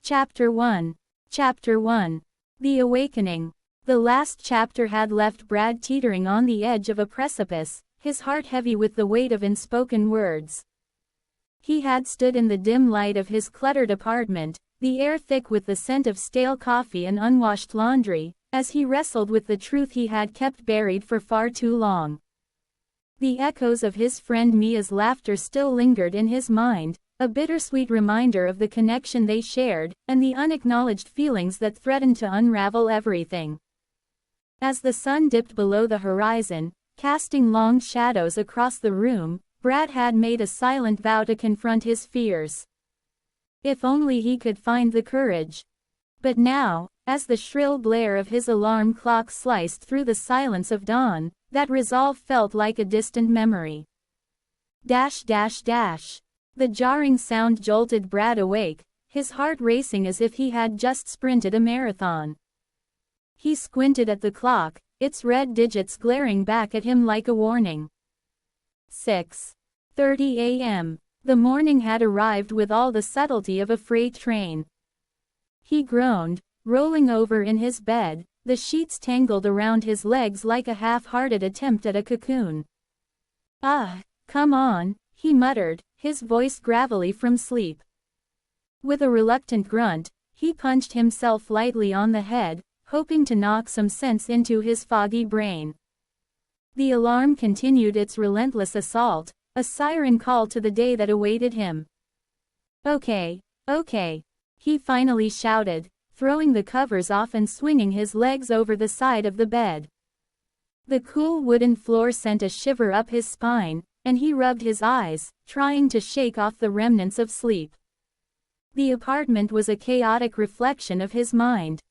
Chapter 1. Chapter 1. The Awakening. The last chapter had left Brad teetering on the edge of a precipice, his heart heavy with the weight of unspoken words. He had stood in the dim light of his cluttered apartment, the air thick with the scent of stale coffee and unwashed laundry, as he wrestled with the truth he had kept buried for far too long. The echoes of his friend Mia's laughter still lingered in his mind, a bittersweet reminder of the connection they shared, and the unacknowledged feelings that threatened to unravel everything. As the sun dipped below the horizon, casting long shadows across the room, Brad had made a silent vow to confront his fears. If only he could find the courage. But now, as the shrill blare of his alarm clock sliced through the silence of dawn, that resolve felt like a distant memory. Dash dash dash. The jarring sound jolted Brad awake, his heart racing as if he had just sprinted a marathon. He squinted at the clock, its red digits glaring back at him like a warning. 6:30 a.m. The morning had arrived with all the subtlety of a freight train. He groaned, rolling over in his bed, the sheets tangled around his legs like a half-hearted attempt at a cocoon. "Ah, come on," he muttered, his voice gravelly from sleep. With a reluctant grunt, he punched himself lightly on the head, hoping to knock some sense into his foggy brain. The alarm continued its relentless assault, a siren call to the day that awaited him. Okay, he finally shouted, throwing the covers off and swinging his legs over the side of the bed. The cool wooden floor sent a shiver up his spine, and he rubbed his eyes, trying to shake off the remnants of sleep. The apartment was a chaotic reflection of his mind.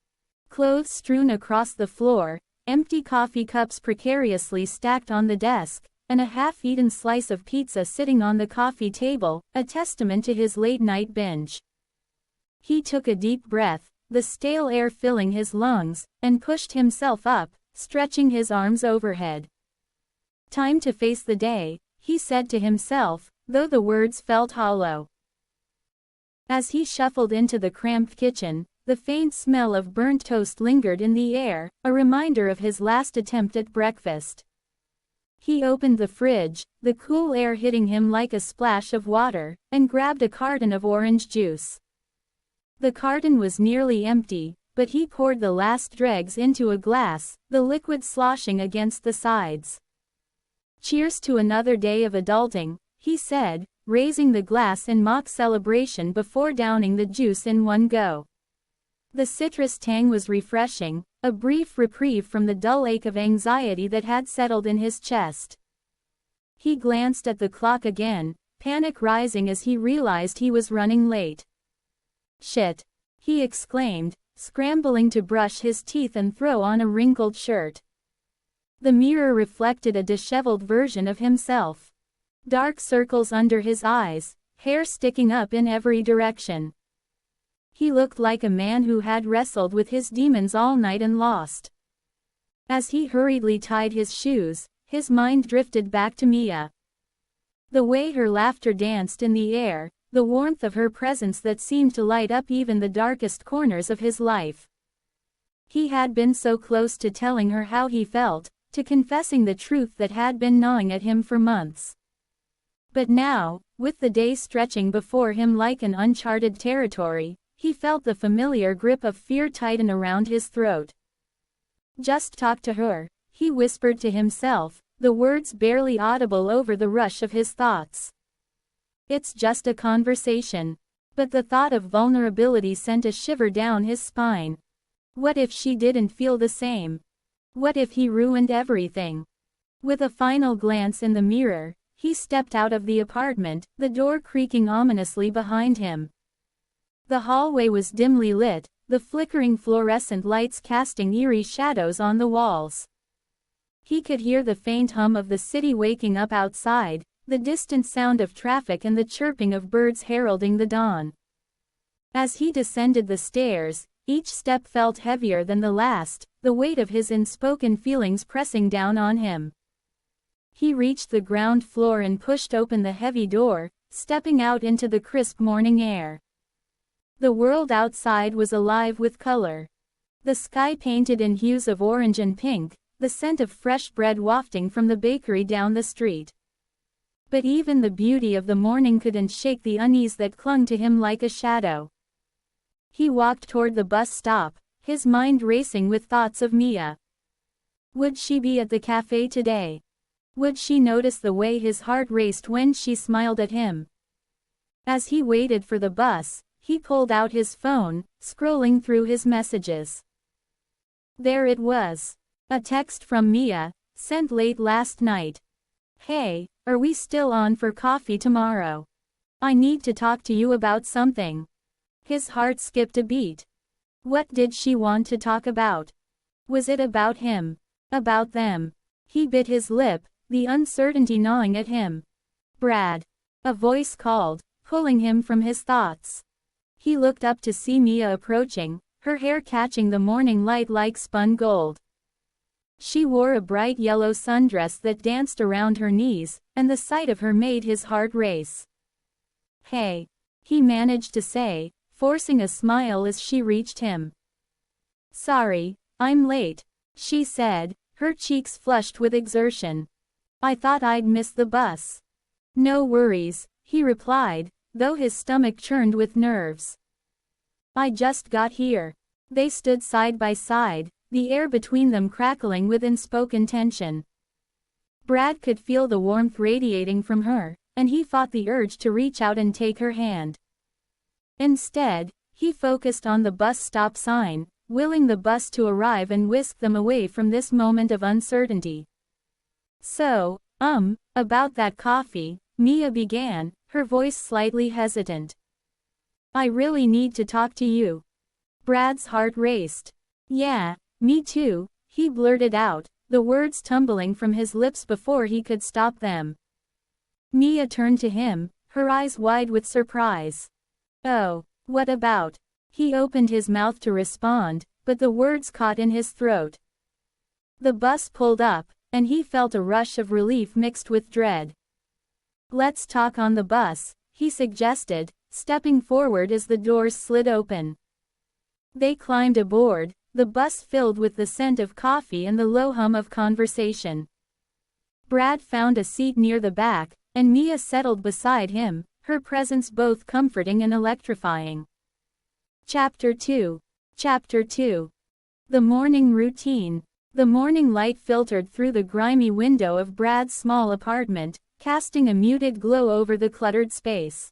Clothes strewn across the floor, empty coffee cups precariously stacked on the desk, and a half-eaten slice of pizza sitting on the coffee table, a testament to his late-night binge. He took a deep breath, the stale air filling his lungs, and pushed himself up, stretching his arms overhead. Time to face the day, he said to himself, though the words felt hollow. As he shuffled into the cramped kitchen, the faint smell of burnt toast lingered in the air, a reminder of his last attempt at breakfast. He opened the fridge, the cool air hitting him like a splash of water, and grabbed a carton of orange juice. The carton was nearly empty, but he poured the last dregs into a glass, the liquid sloshing against the sides. "Cheers to another day of adulting," he said, raising the glass in mock celebration before downing the juice in one go. The citrus tang was refreshing, a brief reprieve from the dull ache of anxiety that had settled in his chest. He glanced at the clock again, panic rising as he realized he was running late. "Shit!" he exclaimed, scrambling to brush his teeth and throw on a wrinkled shirt. The mirror reflected a disheveled version of himself. Dark circles under his eyes, hair sticking up in every direction. He looked like a man who had wrestled with his demons all night and lost. As he hurriedly tied his shoes, his mind drifted back to Mia. The way her laughter danced in the air, the warmth of her presence that seemed to light up even the darkest corners of his life. He had been so close to telling her how he felt, to confessing the truth that had been gnawing at him for months. But now, with the day stretching before him like an uncharted territory, he felt the familiar grip of fear tighten around his throat. "Just talk to her," he whispered to himself, the words barely audible over the rush of his thoughts. "It's just a conversation." But the thought of vulnerability sent a shiver down his spine. What if she didn't feel the same? What if he ruined everything? With a final glance in the mirror, he stepped out of the apartment, the door creaking ominously behind him. The hallway was dimly lit, the flickering fluorescent lights casting eerie shadows on the walls. He could hear the faint hum of the city waking up outside, the distant sound of traffic and the chirping of birds heralding the dawn. As he descended the stairs, each step felt heavier than the last, the weight of his unspoken feelings pressing down on him. He reached the ground floor and pushed open the heavy door, stepping out into the crisp morning air. The world outside was alive with color. The sky painted in hues of orange and pink, the scent of fresh bread wafting from the bakery down the street. But even the beauty of the morning couldn't shake the unease that clung to him like a shadow. He walked toward the bus stop, his mind racing with thoughts of Mia. Would she be at the cafe today? Would she notice the way his heart raced when she smiled at him? As he waited for the bus, he pulled out his phone, scrolling through his messages. There it was. A text from Mia, sent late last night. Hey, are we still on for coffee tomorrow? I need to talk to you about something. His heart skipped a beat. What did she want to talk about? Was it about him? About them? He bit his lip, the uncertainty gnawing at him. Brad. A voice called, pulling him from his thoughts. He looked up to see Mia approaching, her hair catching the morning light like spun gold. She wore a bright yellow sundress that danced around her knees, and the sight of her made his heart race. Hey, he managed to say, forcing a smile as she reached him. Sorry, I'm late, she said, her cheeks flushed with exertion. I thought I'd miss the bus. No worries, he replied, though his stomach churned with nerves. I just got here. They stood side by side, the air between them crackling with unspoken tension. Brad could feel the warmth radiating from her, and he fought the urge to reach out and take her hand. Instead, he focused on the bus stop sign, willing the bus to arrive and whisk them away from this moment of uncertainty. So, about that coffee, Mia began, her voice slightly hesitant. I really need to talk to you. Brad's heart raced. Yeah, me too, he blurted out, the words tumbling from his lips before he could stop them. Mia turned to him, her eyes wide with surprise. Oh, what about? He opened his mouth to respond, but the words caught in his throat. The bus pulled up, and he felt a rush of relief mixed with dread. Let's talk on the bus, he suggested, stepping forward as the doors slid open. They climbed aboard, the bus filled with the scent of coffee and the low hum of conversation. Brad found a seat near the back, and Mia settled beside him, her presence both comforting and electrifying. Chapter 2. Chapter 2. The morning routine. The morning light filtered through the grimy window of Brad's small apartment, casting a muted glow over the cluttered space.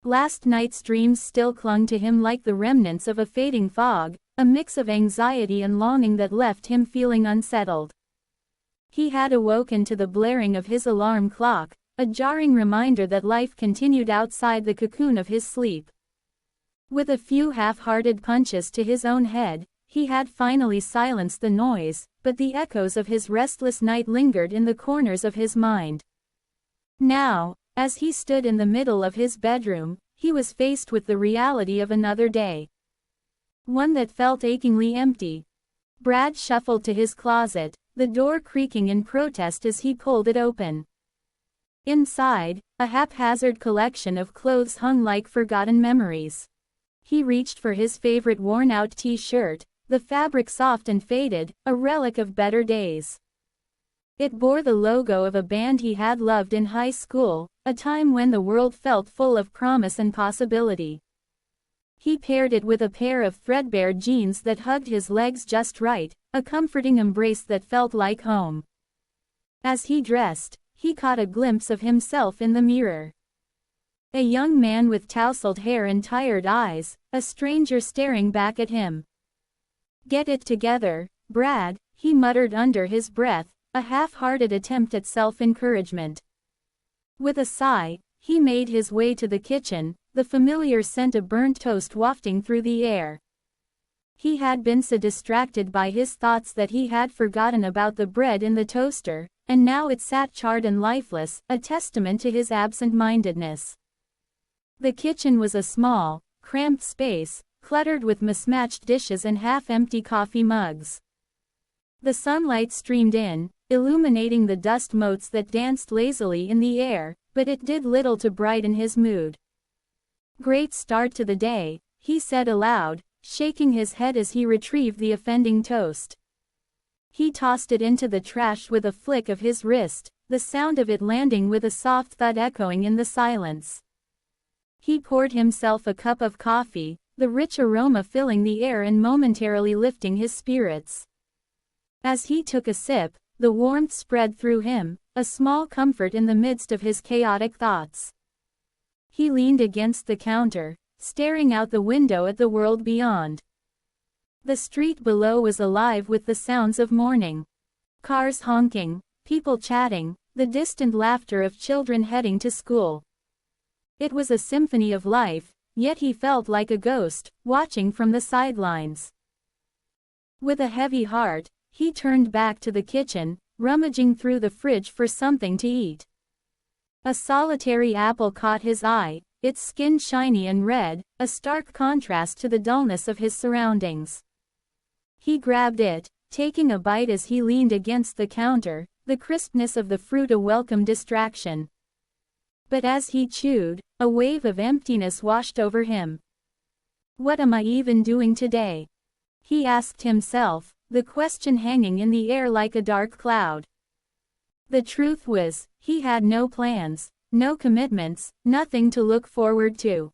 Last night's dreams still clung to him like the remnants of a fading fog, a mix of anxiety and longing that left him feeling unsettled. He had awoken to the blaring of his alarm clock, a jarring reminder that life continued outside the cocoon of his sleep. With a few half-hearted punches to his own head, he had finally silenced the noise, but the echoes of his restless night lingered in the corners of his mind. Now, as he stood in the middle of his bedroom, he was faced with the reality of another day. One that felt achingly empty. Brad shuffled to his closet, the door creaking in protest as he pulled it open. Inside, a haphazard collection of clothes hung like forgotten memories. He reached for his favorite worn-out t-shirt, the fabric soft and faded, a relic of better days. It bore the logo of a band he had loved in high school, a time when the world felt full of promise and possibility. He paired it with a pair of threadbare jeans that hugged his legs just right, a comforting embrace that felt like home. As he dressed, he caught a glimpse of himself in the mirror. A young man with tousled hair and tired eyes, a stranger staring back at him. Get it together, Brad, he muttered under his breath, a half-hearted attempt at self-encouragement. With a sigh, he made his way to the kitchen, the familiar scent of burnt toast wafting through the air. He had been so distracted by his thoughts that he had forgotten about the bread in the toaster, and now it sat charred and lifeless, a testament to his absent-mindedness. The kitchen was a small, cramped space, cluttered with mismatched dishes and half-empty coffee mugs. The sunlight streamed in, illuminating the dust motes that danced lazily in the air, but it did little to brighten his mood. Great start to the day, he said aloud, shaking his head as he retrieved the offending toast. He tossed it into the trash with a flick of his wrist, the sound of it landing with a soft thud echoing in the silence. He poured himself a cup of coffee, the rich aroma filling the air and momentarily lifting his spirits. As he took a sip, the warmth spread through him, a small comfort in the midst of his chaotic thoughts. He leaned against the counter, staring out the window at the world beyond. The street below was alive with the sounds of morning. Cars honking, people chatting, the distant laughter of children heading to school. It was a symphony of life, yet he felt like a ghost, watching from the sidelines. With a heavy heart, he turned back to the kitchen, rummaging through the fridge for something to eat. A solitary apple caught his eye, its skin shiny and red, a stark contrast to the dullness of his surroundings. He grabbed it, taking a bite as he leaned against the counter, the crispness of the fruit a welcome distraction. But as he chewed, a wave of emptiness washed over him. What am I even doing today? He asked himself, the question hanging in the air like a dark cloud. The truth was, he had no plans, no commitments, nothing to look forward to.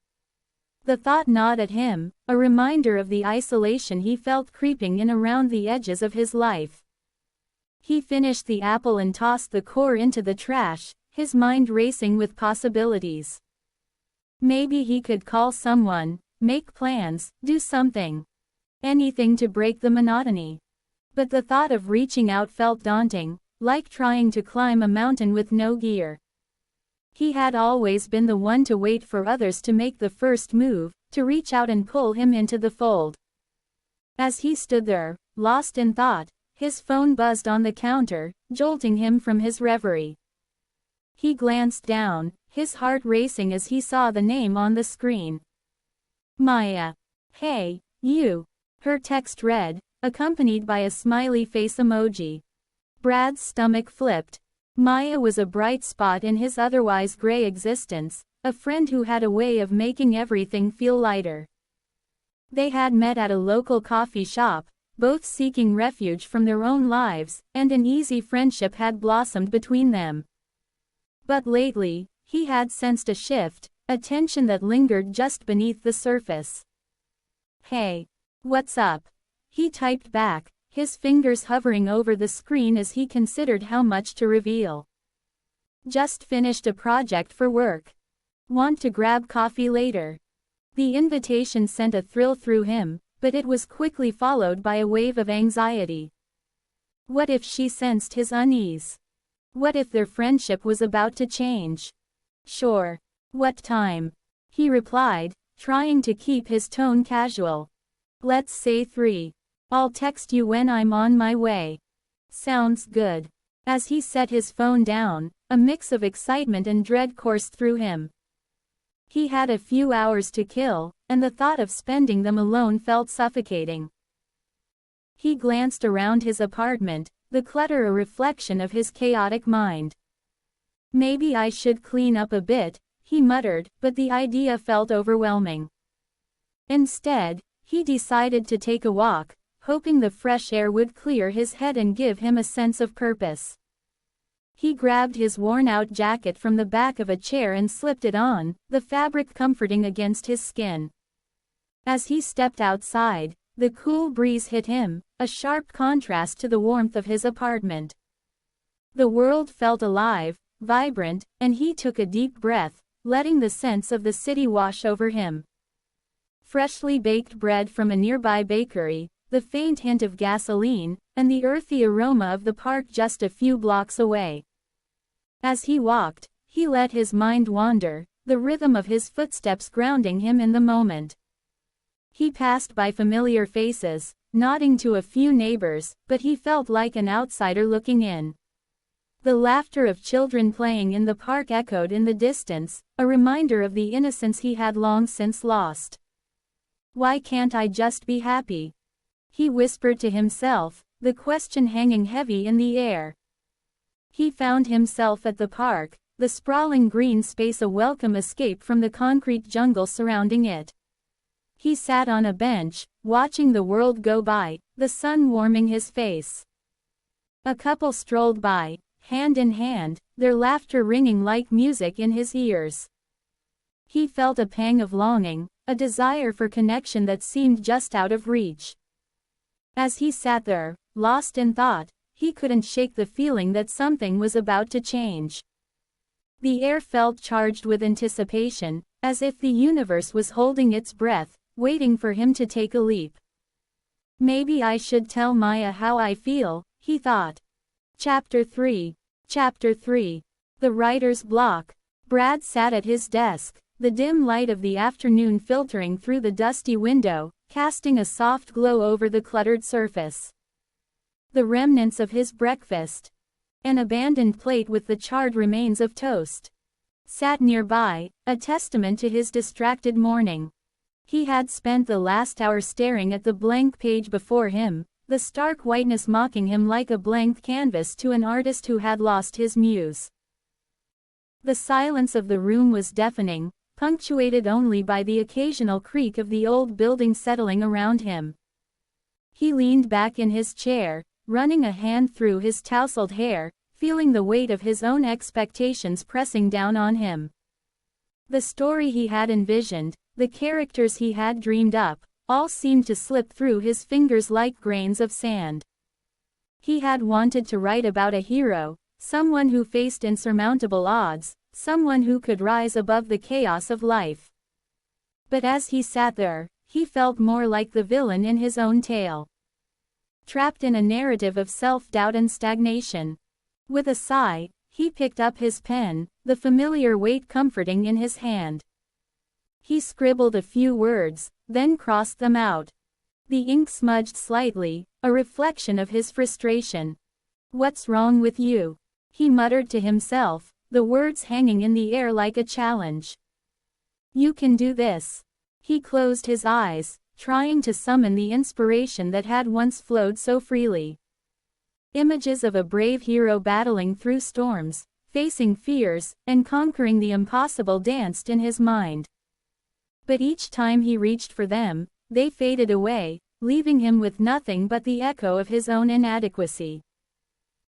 The thought gnawed at him, a reminder of the isolation he felt creeping in around the edges of his life. He finished the apple and tossed the core into the trash, his mind racing with possibilities. Maybe he could call someone, make plans, do something. Anything to break the monotony. But the thought of reaching out felt daunting, like trying to climb a mountain with no gear. He had always been the one to wait for others to make the first move, to reach out and pull him into the fold. As he stood there, lost in thought, his phone buzzed on the counter, jolting him from his reverie. He glanced down, his heart racing as he saw the name on the screen. Maya. Hey, you. Her text read, accompanied by a smiley face emoji. Brad's stomach flipped. Maya was a bright spot in his otherwise gray existence, a friend who had a way of making everything feel lighter. They had met at a local coffee shop, both seeking refuge from their own lives, and an easy friendship had blossomed between them. But lately, he had sensed a shift, a tension that lingered just beneath the surface. Hey. What's up? He typed back, his fingers hovering over the screen as he considered how much to reveal. Just finished a project for work. Want to grab coffee later? The invitation sent a thrill through him, but it was quickly followed by a wave of anxiety. What if she sensed his unease? What if their friendship was about to change? Sure. What time? He replied, trying to keep his tone casual. Let's say 3. I'll text you when I'm on my way. Sounds good. As he set his phone down, a mix of excitement and dread coursed through him. He had a few hours to kill, and the thought of spending them alone felt suffocating. He glanced around his apartment, the clutter a reflection of his chaotic mind. Maybe I should clean up a bit, he muttered, but the idea felt overwhelming. Instead, he decided to take a walk, hoping the fresh air would clear his head and give him a sense of purpose. He grabbed his worn-out jacket from the back of a chair and slipped it on, the fabric comforting against his skin. As he stepped outside, the cool breeze hit him, a sharp contrast to the warmth of his apartment. The world felt alive, vibrant, and he took a deep breath, letting the sense of the city wash over him. Freshly baked bread from a nearby bakery, the faint hint of gasoline, and the earthy aroma of the park just a few blocks away. As he walked, he let his mind wander, the rhythm of his footsteps grounding him in the moment. He passed by familiar faces, nodding to a few neighbors, but he felt like an outsider looking in. The laughter of children playing in the park echoed in the distance, a reminder of the innocence he had long since lost. Why can't I just be happy? He whispered to himself, the question hanging heavy in the air. He found himself at the park, the sprawling green space a welcome escape from the concrete jungle surrounding it. He sat on a bench, watching the world go by, the sun warming his face. A couple strolled by, hand in hand, their laughter ringing like music in his ears. He felt a pang of longing, a desire for connection that seemed just out of reach. As he sat there, lost in thought, he couldn't shake the feeling that something was about to change. The air felt charged with anticipation, as if the universe was holding its breath, waiting for him to take a leap. Maybe I should tell Maya how I feel, he thought. Chapter 3. Chapter 3. The writer's block. Brad sat at his desk, the dim light of the afternoon filtering through the dusty window, casting a soft glow over the cluttered surface. The remnants of his breakfast, an abandoned plate with the charred remains of toast, sat nearby, a testament to his distracted morning. He had spent the last hour staring at the blank page before him, the stark whiteness mocking him like a blank canvas to an artist who had lost his muse. The silence of the room was deafening, punctuated only by the occasional creak of the old building settling around him. He leaned back in his chair, running a hand through his tousled hair, feeling the weight of his own expectations pressing down on him. The story he had envisioned, the characters he had dreamed up, all seemed to slip through his fingers like grains of sand. He had wanted to write about a hero, someone who faced insurmountable odds, someone who could rise above the chaos of life. But as he sat there, he felt more like the villain in his own tale. Trapped in a narrative of self-doubt and stagnation. With a sigh, he picked up his pen, the familiar weight comforting in his hand. He scribbled a few words, then crossed them out. The ink smudged slightly, a reflection of his frustration. "What's wrong with you?" he muttered to himself, the words hanging in the air like a challenge. "You can do this." He closed his eyes, trying to summon the inspiration that had once flowed so freely. Images of a brave hero battling through storms, facing fears, and conquering the impossible danced in his mind. But each time he reached for them, they faded away, leaving him with nothing but the echo of his own inadequacy.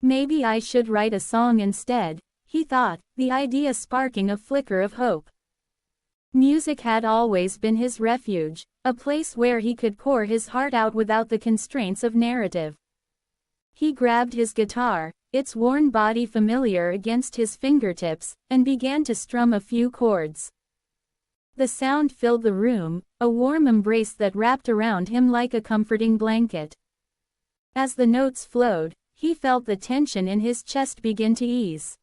Maybe I should write a song instead, he thought, the idea sparking a flicker of hope. Music had always been his refuge, a place where he could pour his heart out without the constraints of narrative. He grabbed his guitar, its worn body familiar against his fingertips, and began to strum a few chords. The sound filled the room, a warm embrace that wrapped around him like a comforting blanket. As the notes flowed, he felt the tension in his chest begin to ease.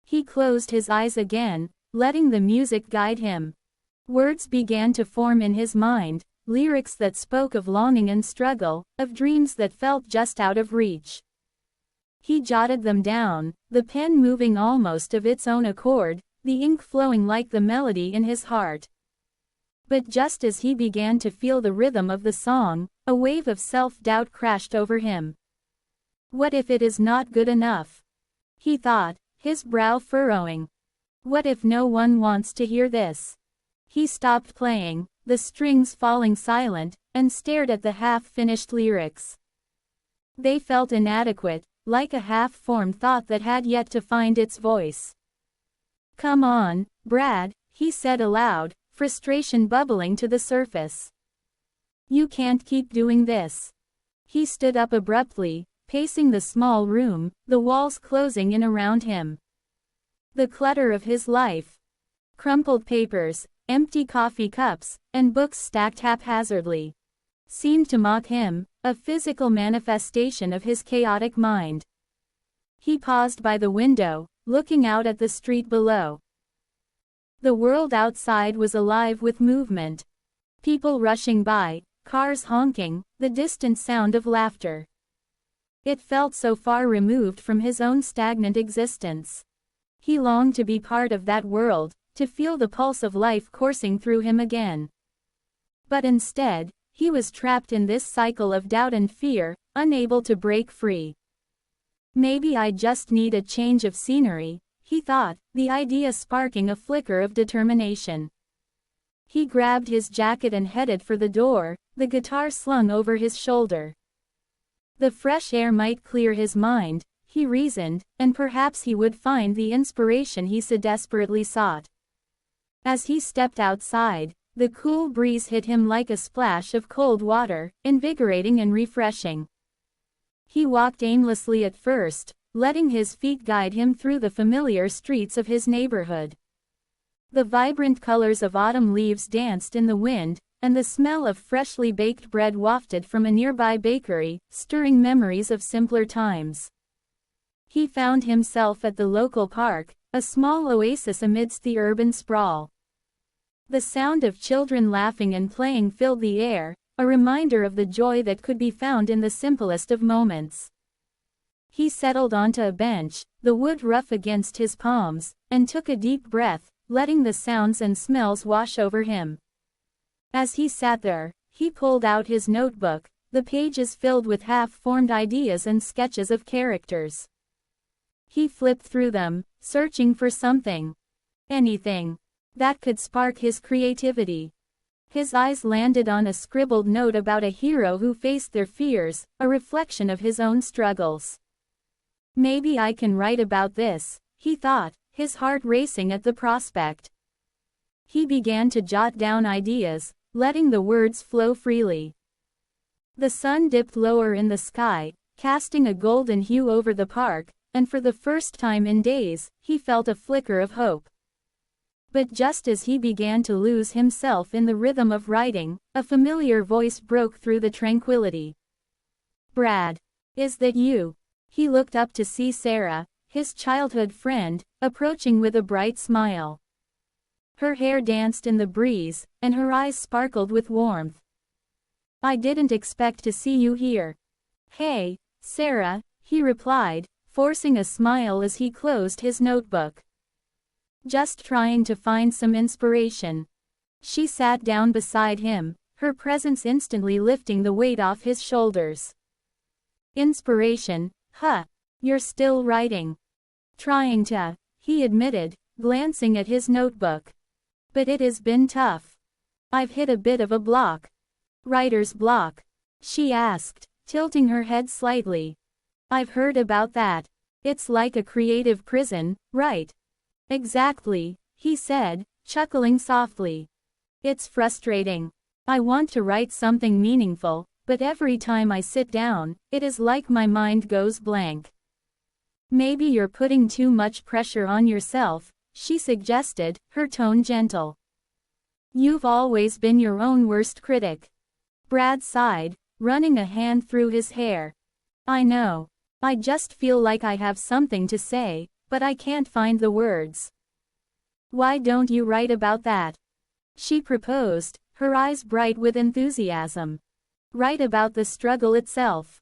He closed his eyes again, letting the music guide him. Words began to form in his mind, lyrics that spoke of longing and struggle, of dreams that felt just out of reach. He jotted them down, the pen moving almost of its own accord, the ink flowing like the melody in his heart. But just as he began to feel the rhythm of the song, a wave of self-doubt crashed over him. What if it is not good enough? He thought, his brow furrowing. What if no one wants to hear this? He stopped playing, the strings falling silent, and stared at the half-finished lyrics. They felt inadequate, like a half-formed thought that had yet to find its voice. "Come on, Brad," he said aloud, frustration bubbling to the surface. "You can't keep doing this." He stood up abruptly, pacing the small room, the walls closing in around him. The clutter of his life. Crumpled papers, empty coffee cups, and books stacked haphazardly, seemed to mock him, a physical manifestation of his chaotic mind. He paused by the window, looking out at the street below. The world outside was alive with movement. People rushing by, cars honking, the distant sound of laughter. It felt so far removed from his own stagnant existence. He longed to be part of that world, to feel the pulse of life coursing through him again. But instead, he was trapped in this cycle of doubt and fear, unable to break free. "Maybe I just need a change of scenery," he he thought, the idea sparking a flicker of determination. He grabbed his jacket and headed for the door, the guitar slung over his shoulder. The fresh air might clear his mind, he reasoned, and perhaps he would find the inspiration he so desperately sought. As he stepped outside, the cool breeze hit him like a splash of cold water, invigorating and refreshing. He walked aimlessly at first, letting his feet guide him through the familiar streets of his neighborhood. The vibrant colors of autumn leaves danced in the wind, and the smell of freshly baked bread wafted from a nearby bakery, stirring memories of simpler times. He found himself at the local park, a small oasis amidst the urban sprawl. The sound of children laughing and playing filled the air, a reminder of the joy that could be found in the simplest of moments. He settled onto a bench, the wood rough against his palms, and took a deep breath, letting the sounds and smells wash over him. As he sat there, he pulled out his notebook, the pages filled with half-formed ideas and sketches of characters. He flipped through them, searching for something. Anything that could spark his creativity. His eyes landed on a scribbled note about a hero who faced their fears, a reflection of his own struggles. Maybe I can write about this, he thought, his heart racing at the prospect. He began to jot down ideas, letting the words flow freely. The sun dipped lower in the sky, casting a golden hue over the park, and for the first time in days, he felt a flicker of hope. But just as he began to lose himself in the rhythm of writing, a familiar voice broke through the tranquility. "Brad, is that you?" He looked up to see Sarah, his childhood friend, approaching with a bright smile. Her hair danced in the breeze, and her eyes sparkled with warmth. "I didn't expect to see you here." "Hey, Sarah," he replied, forcing a smile as he closed his notebook. "Just trying to find some inspiration." She sat down beside him, her presence instantly lifting the weight off his shoulders. "Inspiration, huh? You're still writing." "Trying to," he admitted, glancing at his notebook. "But it has been tough. I've hit a bit of a block." "Writer's block?" she asked, tilting her head slightly. "I've heard about that. It's like a creative prison, right?" "Exactly," he said, chuckling softly. "It's frustrating. I want to write something meaningful, but every time I sit down, it is like my mind goes blank." "Maybe you're putting too much pressure on yourself," she suggested, her tone gentle. "You've always been your own worst critic." Brad sighed, running a hand through his hair. "I know. I just feel like I have something to say, but I can't find the words." "Why don't you write about that?" she proposed, her eyes bright with enthusiasm. "Write about the struggle itself.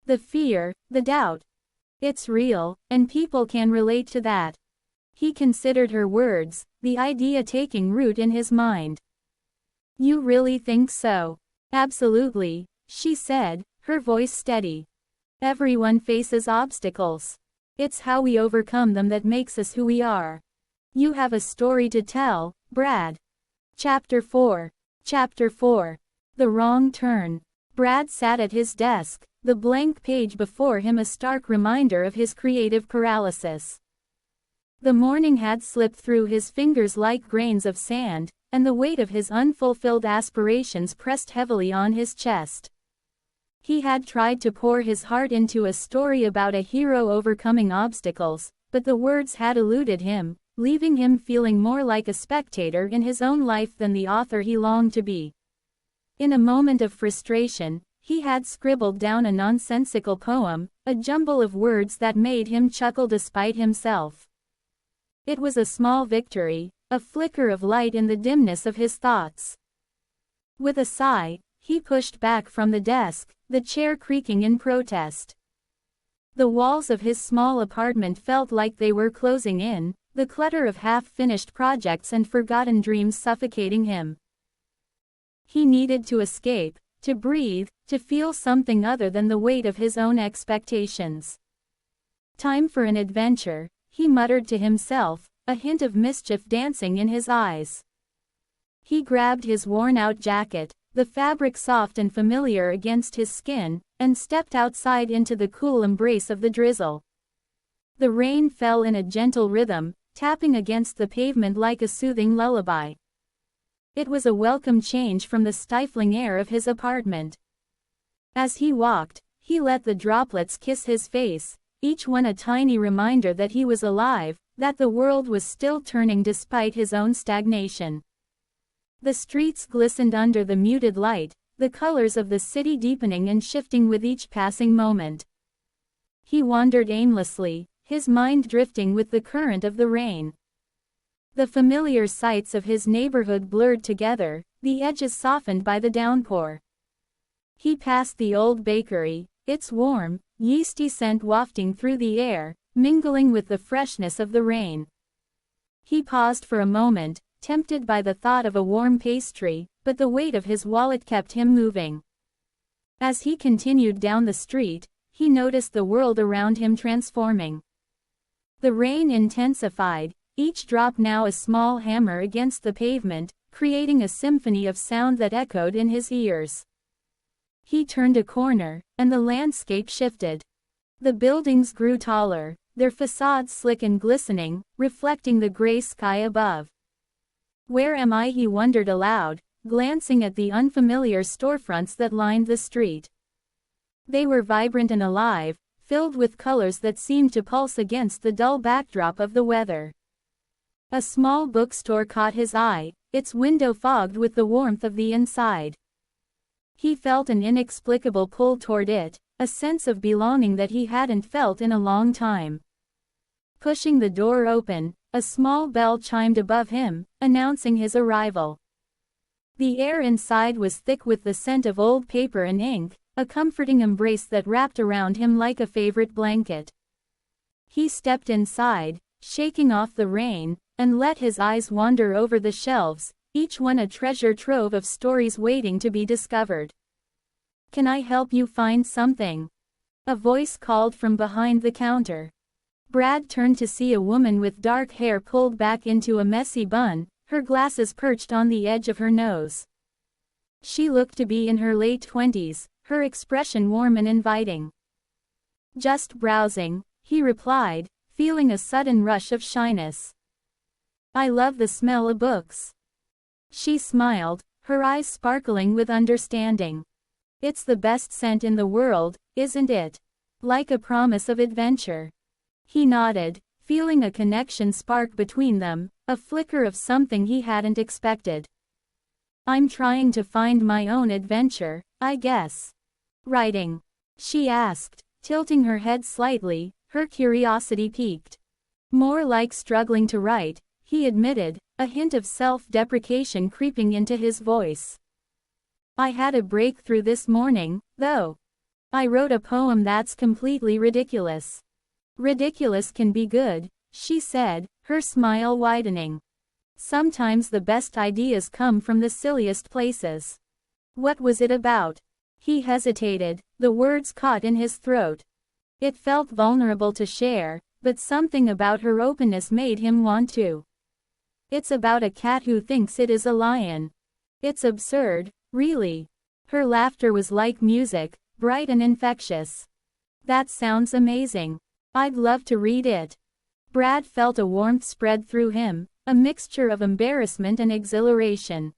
The fear, the doubt. It's real, and people can relate to that." He considered her words, the idea taking root in his mind. "You really think so?" "Absolutely," she said, her voice steady. "Everyone faces obstacles. It's how we overcome them that makes us who we are. You have a story to tell, Brad." Chapter 4. Chapter 4. The Wrong Turn. Brad sat at his desk, the blank page before him a stark reminder of his creative paralysis. The morning had slipped through his fingers like grains of sand, and the weight of his unfulfilled aspirations pressed heavily on his chest. He had tried to pour his heart into a story about a hero overcoming obstacles, but the words had eluded him, leaving him feeling more like a spectator in his own life than the author he longed to be. In a moment of frustration, he had scribbled down a nonsensical poem, a jumble of words that made him chuckle despite himself. It was a small victory, a flicker of light in the dimness of his thoughts. With a sigh, he pushed back from the desk, the chair creaking in protest. The walls of his small apartment felt like they were closing in, the clutter of half-finished projects and forgotten dreams suffocating him. He needed to escape, to breathe, to feel something other than the weight of his own expectations. Time for an adventure, he muttered to himself, a hint of mischief dancing in his eyes. He grabbed his worn-out jacket, the fabric soft and familiar against his skin, and stepped outside into the cool embrace of the drizzle. The rain fell in a gentle rhythm, tapping against the pavement like a soothing lullaby. It was a welcome change from the stifling air of his apartment. As he walked, he let the droplets kiss his face, each one a tiny reminder that he was alive, that the world was still turning despite his own stagnation. The streets glistened under the muted light, the colors of the city deepening and shifting with each passing moment. He wandered aimlessly, his mind drifting with the current of the rain. The familiar sights of his neighborhood blurred together, the edges softened by the downpour. He passed the old bakery, its warm, yeasty scent wafting through the air, mingling with the freshness of the rain. He paused for a moment, tempted by the thought of a warm pastry, but the weight of his wallet kept him moving. As he continued down the street, he noticed the world around him transforming. The rain intensified, each drop now a small hammer against the pavement, creating a symphony of sound that echoed in his ears. He turned a corner, and the landscape shifted. The buildings grew taller, their facades slick and glistening, reflecting the gray sky above. "Where am I?" he wondered aloud, glancing at the unfamiliar storefronts that lined the street. They were vibrant and alive, filled with colors that seemed to pulse against the dull backdrop of the weather. A small bookstore caught his eye, its window fogged with the warmth of the inside. He felt an inexplicable pull toward it, a sense of belonging that he hadn't felt in a long time. Pushing the door open, a small bell chimed above him, announcing his arrival. The air inside was thick with the scent of old paper and ink, a comforting embrace that wrapped around him like a favorite blanket. He stepped inside, shaking off the rain, and let his eyes wander over the shelves, each one a treasure trove of stories waiting to be discovered. "Can I help you find something?" a voice called from behind the counter. Brad turned to see a woman with dark hair pulled back into a messy bun, her glasses perched on the edge of her nose. She looked to be in her late 20s, her expression warm and inviting. "Just browsing," he replied, feeling a sudden rush of shyness. "I love the smell of books." She smiled, her eyes sparkling with understanding. "It's the best scent in the world, isn't it? Like a promise of adventure." He nodded, feeling a connection spark between them, a flicker of something he hadn't expected. "I'm trying to find my own adventure, I guess." "Writing?" she asked, tilting her head slightly, her curiosity piqued. "More like struggling to write," he admitted, a hint of self-deprecation creeping into his voice. "I had a breakthrough this morning, though. I wrote a poem that's completely ridiculous." "Ridiculous can be good," she said, her smile widening. "Sometimes the best ideas come from the silliest places." "What was it about?" He hesitated, the words caught in his throat. It felt vulnerable to share, but something about her openness made him want to. "It's about a cat who thinks it is a lion." "It's absurd, really." Her laughter was like music, bright and infectious. "That sounds amazing. I'd love to read it." Brad felt a warmth spread through him, a mixture of embarrassment and exhilaration.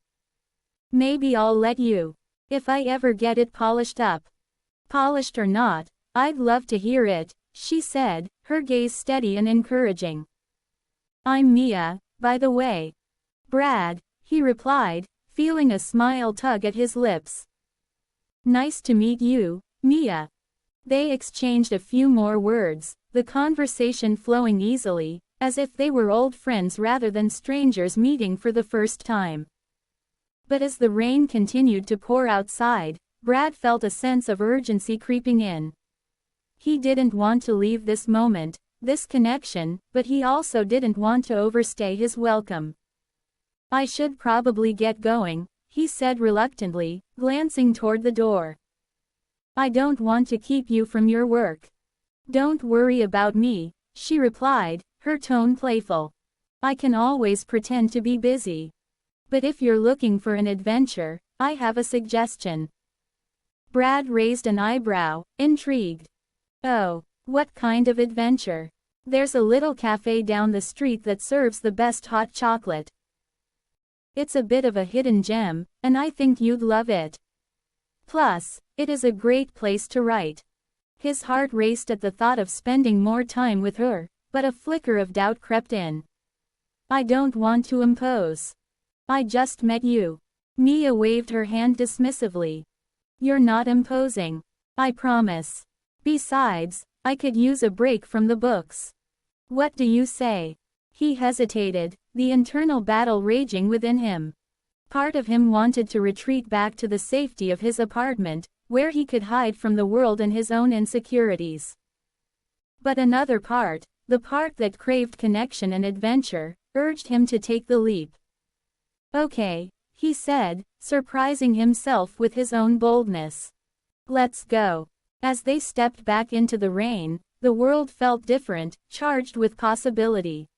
"Maybe I'll let you. If I ever get it polished up." "Polished or not, I'd love to hear it," she said, her gaze steady and encouraging. "I'm Mia, by the way." "Brad," he replied, feeling a smile tug at his lips. "Nice to meet you, Mia." They exchanged a few more words, the conversation flowing easily, as if they were old friends rather than strangers meeting for the first time. But as the rain continued to pour outside, Brad felt a sense of urgency creeping in. He didn't want to leave this moment, this connection, but he also didn't want to overstay his welcome. "I should probably get going," he said reluctantly, glancing toward the door. "I don't want to keep you from your work." "Don't worry about me," she replied, her tone playful. I can always pretend to be busy. But if you're looking for an adventure, I have a suggestion. Brad raised an eyebrow, intrigued. Oh, what kind of adventure? There's a little cafe down the street that serves the best hot chocolate. It's a bit of a hidden gem, and I think you'd love it. Plus, it is a great place to write. His heart raced at the thought of spending more time with her, but a flicker of doubt crept in. I don't want to impose. I just met you. Mia waved her hand dismissively. You're not imposing. I promise. Besides, I could use a break from the books. What do you say? He hesitated, the internal battle raging within him. Part of him wanted to retreat back to the safety of his apartment, where he could hide from the world and his own insecurities. But another part, the part that craved connection and adventure, urged him to take the leap. Okay, he said, surprising himself with his own boldness. Let's go. As they stepped back into the rain, the world felt different, charged with possibility.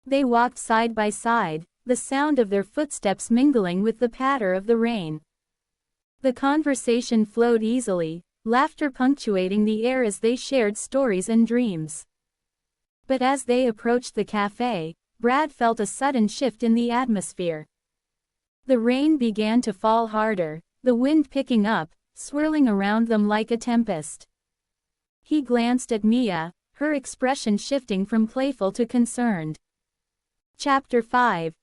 They walked side by side, the sound of their footsteps mingling with the patter of the rain. The conversation flowed easily, laughter punctuating the air as they shared stories and dreams. But as they approached the cafe, Brad felt a sudden shift in the atmosphere. The rain began to fall harder, the wind picking up, swirling around them like a tempest. He glanced at Mia, her expression shifting from playful to concerned. Chapter 5.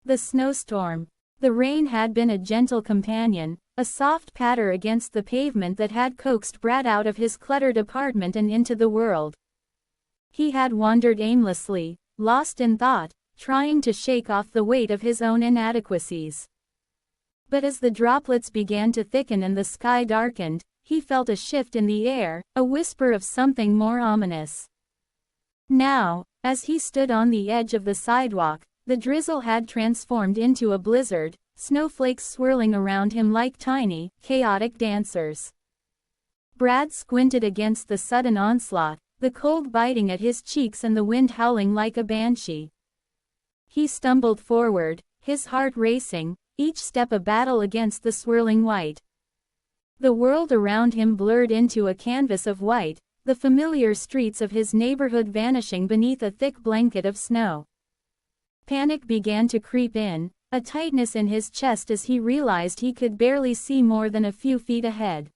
The snowstorm. The rain had been a gentle companion, a soft patter against the pavement that had coaxed Brad out of his cluttered apartment and into the world. He had wandered aimlessly, lost in thought, trying to shake off the weight of his own inadequacies. But as the droplets began to thicken and the sky darkened, he felt a shift in the air, a whisper of something more ominous. Now, as he stood on the edge of the sidewalk, the drizzle had transformed into a blizzard, snowflakes swirling around him like tiny, chaotic dancers. Brad squinted against the sudden onslaught, the cold biting at his cheeks and the wind howling like a banshee. He stumbled forward, his heart racing, each step a battle against the swirling white. The world around him blurred into a canvas of white, the familiar streets of his neighborhood vanishing beneath a thick blanket of snow. Panic began to creep in, a tightness in his chest as he realized he could barely see more than a few feet ahead.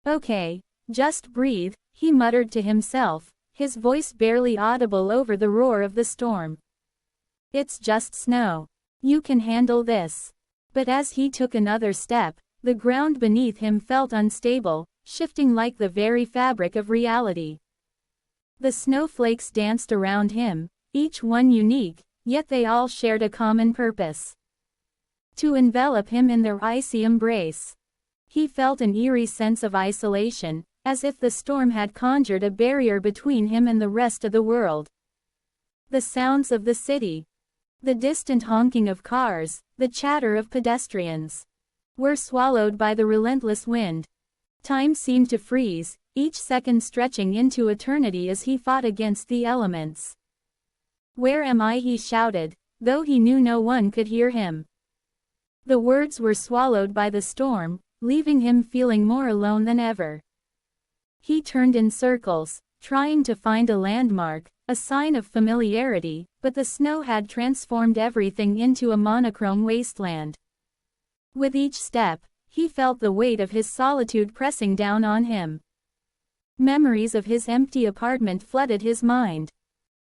Okay, just breathe, he muttered to himself, his voice barely audible over the roar of the storm. It's just snow. You can handle this. But as he took another step, the ground beneath him felt unstable, shifting like the very fabric of reality. The snowflakes danced around him, each one unique, yet they all shared a common purpose: to envelop him in their icy embrace. He felt an eerie sense of isolation, as if the storm had conjured a barrier between him and the rest of the world. The sounds of the city, the distant honking of cars, the chatter of pedestrians, were swallowed by the relentless wind. Time seemed to freeze, each second stretching into eternity as he fought against the elements. "Where am I?" he shouted, though he knew no one could hear him. The words were swallowed by the storm, leaving him feeling more alone than ever. He turned in circles, trying to find a landmark, a sign of familiarity, but the snow had transformed everything into a monochrome wasteland. With each step, he felt the weight of his solitude pressing down on him. Memories of his empty apartment flooded his mind.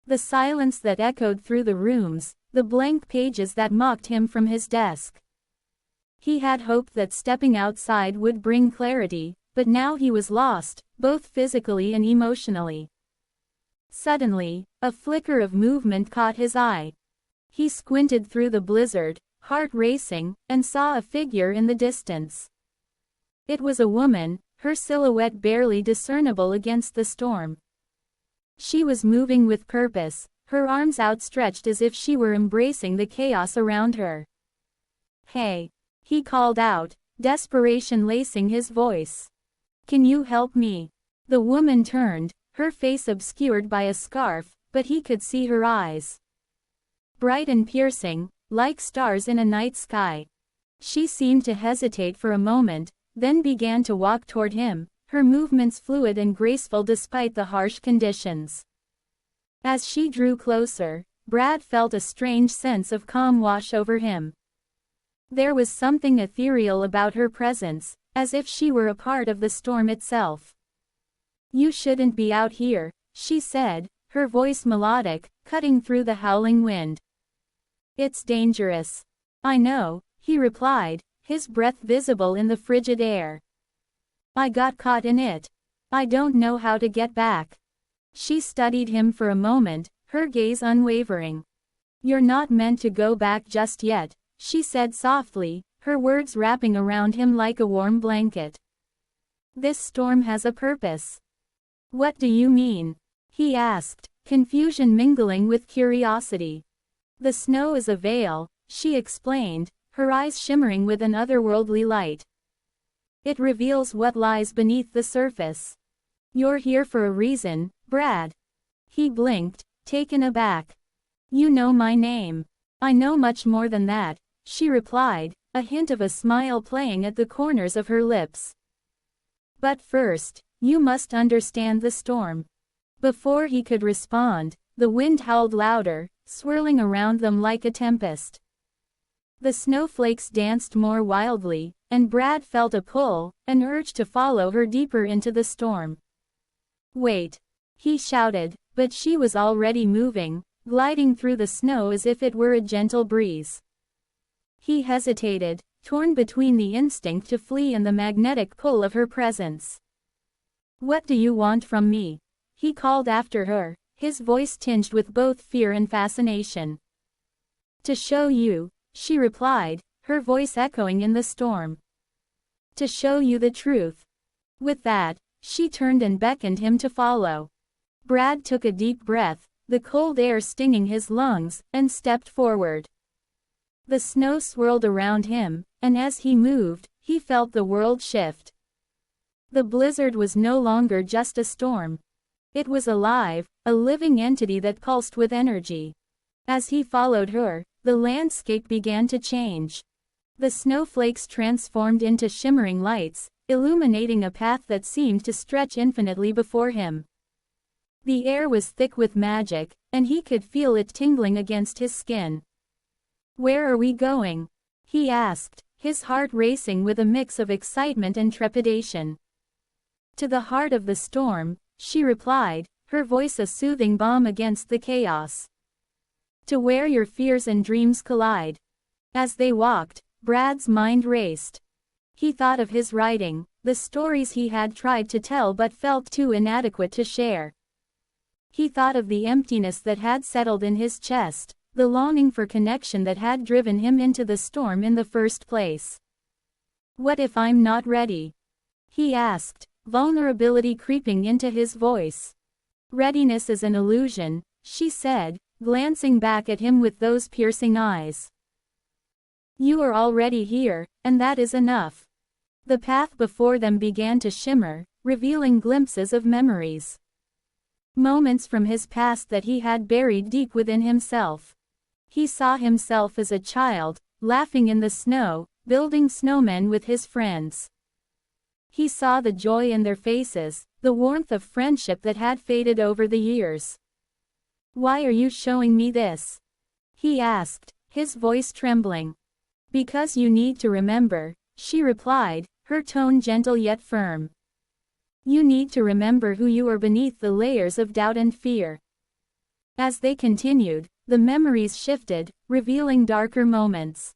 The silence that echoed through the rooms, the blank pages that mocked him from his desk. He had hoped that stepping outside would bring clarity, but now he was lost, both physically and emotionally. Suddenly, a flicker of movement caught his eye. He squinted through the blizzard, heart racing, and saw a figure in the distance. It was a woman, her silhouette barely discernible against the storm. She was moving with purpose, her arms outstretched as if she were embracing the chaos around her. "Hey!" he called out, desperation lacing his voice. "Can you help me?" The woman turned, her face obscured by a scarf, but he could see her eyes. Bright and piercing, like stars in a night sky. She seemed to hesitate for a moment, then began to walk toward him, her movements fluid and graceful despite the harsh conditions. As she drew closer, Brad felt a strange sense of calm wash over him. There was something ethereal about her presence, as if she were a part of the storm itself. "You shouldn't be out here," she said, her voice melodic, cutting through the howling wind. "It's dangerous." "I know," he replied, his breath visible in the frigid air. "I got caught in it. I don't know how to get back." She studied him for a moment, her gaze unwavering. "You're not meant to go back just yet," she said softly, her words wrapping around him like a warm blanket. "This storm has a purpose." "What do you mean?" he asked, confusion mingling with curiosity. "The snow is a veil," she explained, her eyes shimmering with an otherworldly light. "It reveals what lies beneath the surface. You're here for a reason, Brad." He blinked, taken aback. "You know my name." "I know much more than that," she replied, a hint of a smile playing at the corners of her lips. "But first, you must understand the storm." Before he could respond, the wind howled louder, swirling around them like a tempest. The snowflakes danced more wildly, and Brad felt a pull, an urge to follow her deeper into the storm. "Wait!" he shouted, but she was already moving, gliding through the snow as if it were a gentle breeze. He hesitated, torn between the instinct to flee and the magnetic pull of her presence. "What do you want from me?" he called after her, his voice tinged with both fear and fascination. "To show you," she replied, her voice echoing in the storm. "To show you the truth." With that, she turned and beckoned him to follow. Brad took a deep breath, the cold air stinging his lungs, and stepped forward. The snow swirled around him, and as he moved, he felt the world shift. The blizzard was no longer just a storm. It was alive, a living entity that pulsed with energy. As he followed her, the landscape began to change. The snowflakes transformed into shimmering lights, illuminating a path that seemed to stretch infinitely before him. The air was thick with magic, and he could feel it tingling against his skin. "Where are we going?" he asked, his heart racing with a mix of excitement and trepidation. "To the heart of the storm," she replied, her voice a soothing balm against the chaos. "To where your fears and dreams collide." As they walked, Brad's mind raced. He thought of his writing, the stories he had tried to tell but felt too inadequate to share. He thought of the emptiness that had settled in his chest, the longing for connection that had driven him into the storm in the first place. "What if I'm not ready?" he asked, vulnerability creeping into his voice. "Readiness is an illusion," she said, glancing back at him with those piercing eyes. "You are already here, and that is enough." The path before them began to shimmer, revealing glimpses of memories. Moments from his past that he had buried deep within himself. He saw himself as a child, laughing in the snow, building snowmen with his friends. He saw the joy in their faces, the warmth of friendship that had faded over the years. "Why are you showing me this?" he asked, his voice trembling. "Because you need to remember," she replied, her tone gentle yet firm. "You need to remember who you are beneath the layers of doubt and fear." As they continued, the memories shifted, revealing darker moments.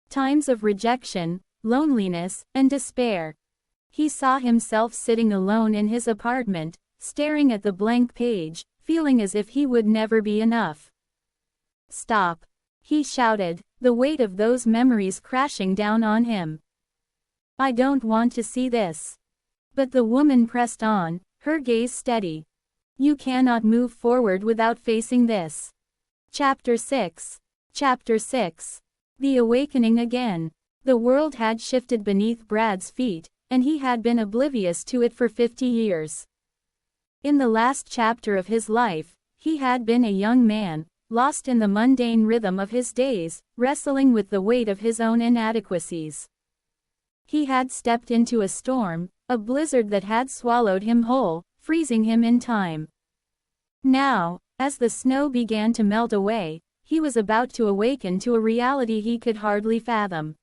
Times of rejection, loneliness, and despair. He saw himself sitting alone in his apartment, staring at the blank page, feeling as if he would never be enough. "Stop!" he shouted, the weight of those memories crashing down on him. "I don't want to see this." But the woman pressed on, her gaze steady. "You cannot move forward without facing this." Chapter 6. Chapter 6. The Awakening Again. The world had shifted beneath Brad's feet, and he had been oblivious to it for 50 years. In the last chapter of his life, he had been a young man, lost in the mundane rhythm of his days, wrestling with the weight of his own inadequacies. He had stepped into a storm, a blizzard that had swallowed him whole, freezing him in time. Now, as the snow began to melt away, he was about to awaken to a reality he could hardly fathom.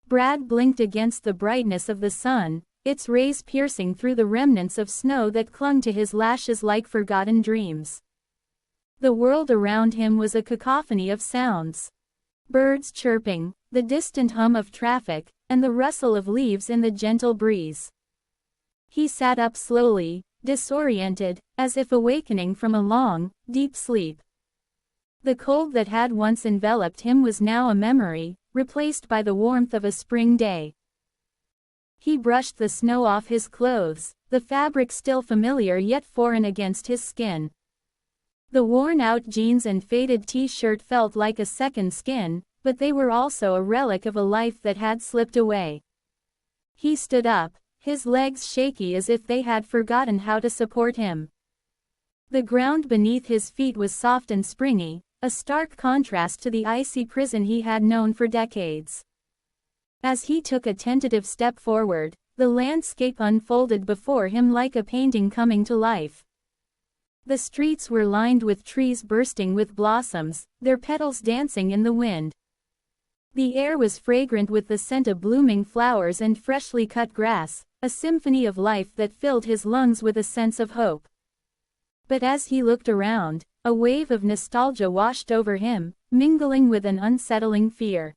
Brad blinked against the brightness of the sun, its rays piercing through the remnants of snow that clung to his lashes like forgotten dreams. The world around him was a cacophony of sounds. Birds chirping, the distant hum of traffic, and the rustle of leaves in the gentle breeze. He sat up slowly, disoriented, as if awakening from a long, deep sleep. The cold that had once enveloped him was now a memory, replaced by the warmth of a spring day. He brushed the snow off his clothes, the fabric still familiar yet foreign against his skin. The worn-out jeans and faded t-shirt felt like a second skin, but they were also a relic of a life that had slipped away. He stood up, his legs shaky as if they had forgotten how to support him. The ground beneath his feet was soft and springy, a stark contrast to the icy prison he had known for decades. As he took a tentative step forward, the landscape unfolded before him like a painting coming to life. The streets were lined with trees bursting with blossoms, their petals dancing in the wind. The air was fragrant with the scent of blooming flowers and freshly cut grass, a symphony of life that filled his lungs with a sense of hope. But as he looked around, a wave of nostalgia washed over him, mingling with an unsettling fear.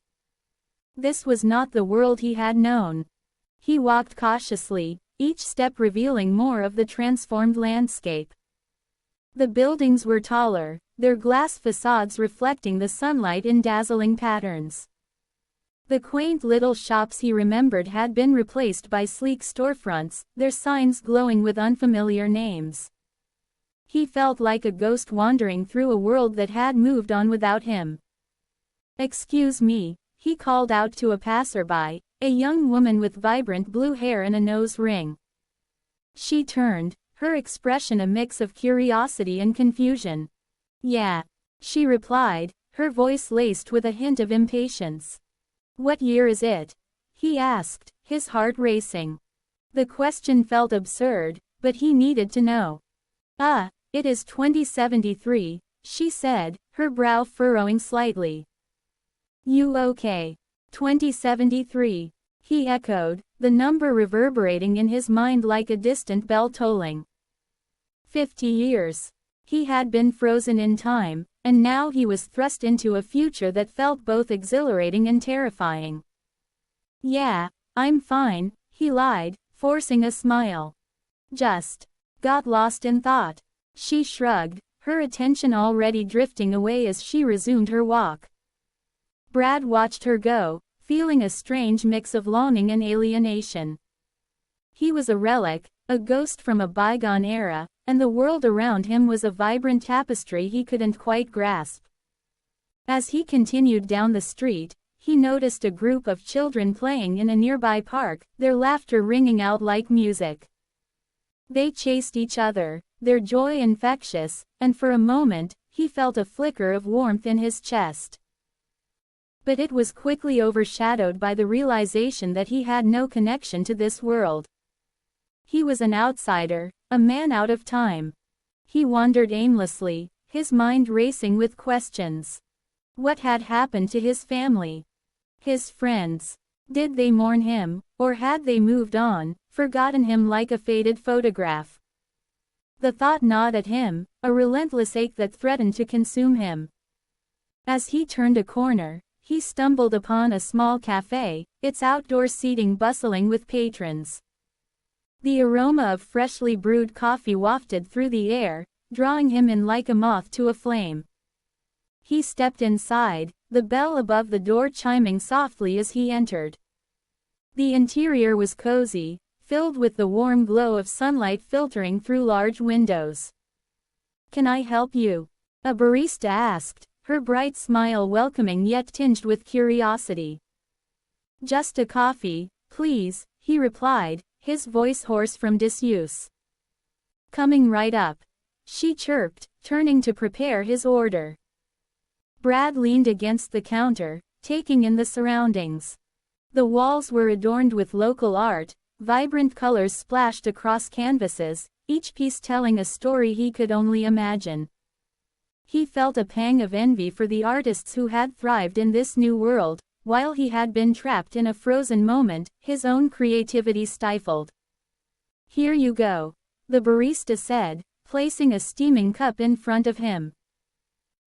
This was not the world he had known. He walked cautiously, each step revealing more of the transformed landscape. The buildings were taller, their glass facades reflecting the sunlight in dazzling patterns. The quaint little shops he remembered had been replaced by sleek storefronts, their signs glowing with unfamiliar names. He felt like a ghost wandering through a world that had moved on without him. "Excuse me," he called out to a passerby, a young woman with vibrant blue hair and a nose ring. She turned, her expression a mix of curiosity and confusion. "Yeah," she replied, her voice laced with a hint of impatience. "What year is it?" he asked, his heart racing. The question felt absurd, but he needed to know. It is 2073, she said, her brow furrowing slightly. "You okay?" 2073, he echoed, the number reverberating in his mind like a distant bell tolling. 50 years. He had been frozen in time, and now he was thrust into a future that felt both exhilarating and terrifying. "Yeah, I'm fine," he lied, forcing a smile. "Just got lost in thought." She shrugged, her attention already drifting away as she resumed her walk. Brad watched her go, feeling a strange mix of longing and alienation. He was a relic, a ghost from a bygone era, and the world around him was a vibrant tapestry he couldn't quite grasp. As he continued down the street, he noticed a group of children playing in a nearby park, their laughter ringing out like music. They chased each other, their joy infectious, and for a moment, he felt a flicker of warmth in his chest. But it was quickly overshadowed by the realization that he had no connection to this world. He was an outsider, a man out of time. He wandered aimlessly, his mind racing with questions. What had happened to his family? His friends? Did they mourn him, or had they moved on, forgotten him like a faded photograph? The thought gnawed at him, a relentless ache that threatened to consume him. As he turned a corner, he stumbled upon a small cafe, its outdoor seating bustling with patrons. The aroma of freshly brewed coffee wafted through the air, drawing him in like a moth to a flame. He stepped inside, the bell above the door chiming softly as he entered. The interior was cozy, filled with the warm glow of sunlight filtering through large windows. "Can I help you?" a barista asked, her bright smile welcoming yet tinged with curiosity. "Just a coffee, please," he replied, his voice hoarse from disuse. "Coming right up," she chirped, turning to prepare his order. Brad leaned against the counter, taking in the surroundings. The walls were adorned with local art, vibrant colors splashed across canvases, each piece telling a story he could only imagine. He felt a pang of envy for the artists who had thrived in this new world, while he had been trapped in a frozen moment, his own creativity stifled. "Here you go," the barista said, placing a steaming cup in front of him.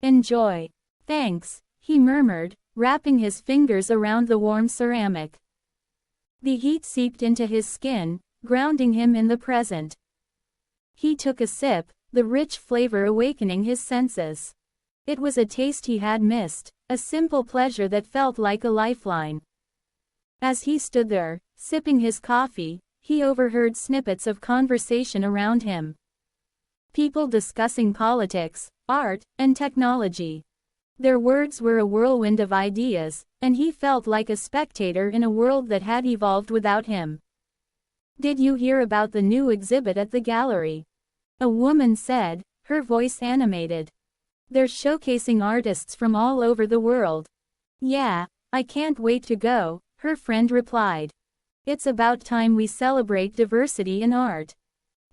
"Enjoy." "Thanks," he murmured, wrapping his fingers around the warm ceramic. The heat seeped into his skin, grounding him in the present. He took a sip, the rich flavor awakening his senses. It was a taste he had missed, a simple pleasure that felt like a lifeline. As he stood there, sipping his coffee, he overheard snippets of conversation around him. People discussing politics, art, and technology. Their words were a whirlwind of ideas, and he felt like a spectator in a world that had evolved without him. "Did you hear about the new exhibit at the gallery?" a woman said, her voice animated. "They're showcasing artists from all over the world." "Yeah, I can't wait to go," her friend replied. "It's about time we celebrate diversity in art."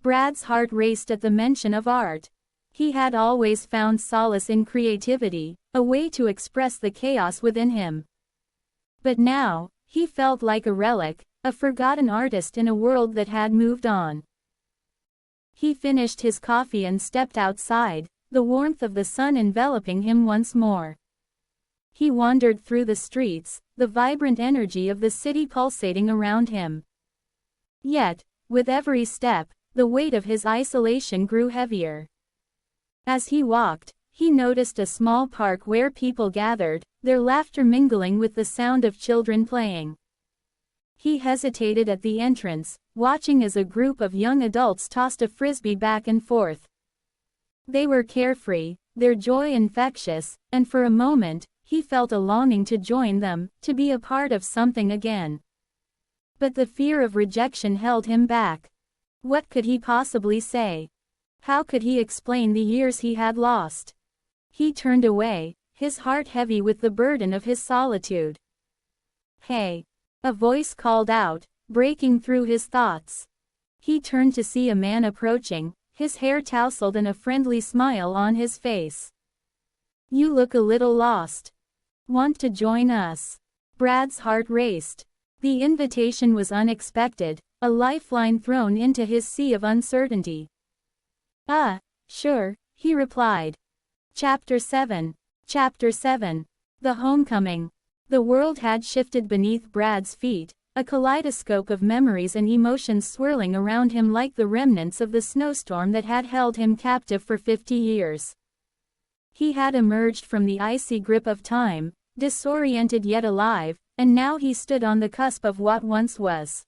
Brad's heart raced at the mention of art. He had always found solace in creativity, a way to express the chaos within him. But now, he felt like a relic, a forgotten artist in a world that had moved on. He finished his coffee and stepped outside, the warmth of the sun enveloping him once more. He wandered through the streets, the vibrant energy of the city pulsating around him. Yet, with every step, the weight of his isolation grew heavier. As he walked, he noticed a small park where people gathered, their laughter mingling with the sound of children playing. He hesitated at the entrance, watching as a group of young adults tossed a frisbee back and forth. They were carefree, their joy infectious, and for a moment, he felt a longing to join them, to be a part of something again. But the fear of rejection held him back. What could he possibly say? How could he explain the years he had lost? He turned away, his heart heavy with the burden of his solitude. "Hey!" a voice called out, breaking through his thoughts. He turned to see a man approaching, his hair tousled and a friendly smile on his face. "You look a little lost. Want to join us?" Brad's heart raced. The invitation was unexpected, a lifeline thrown into his sea of uncertainty. Sure," he replied. Chapter 7. Chapter 7. The Homecoming. The world had shifted beneath Brad's feet, a kaleidoscope of memories and emotions swirling around him like the remnants of the snowstorm that had held him captive for 50 years. He had emerged from the icy grip of time, disoriented yet alive, and now he stood on the cusp of what once was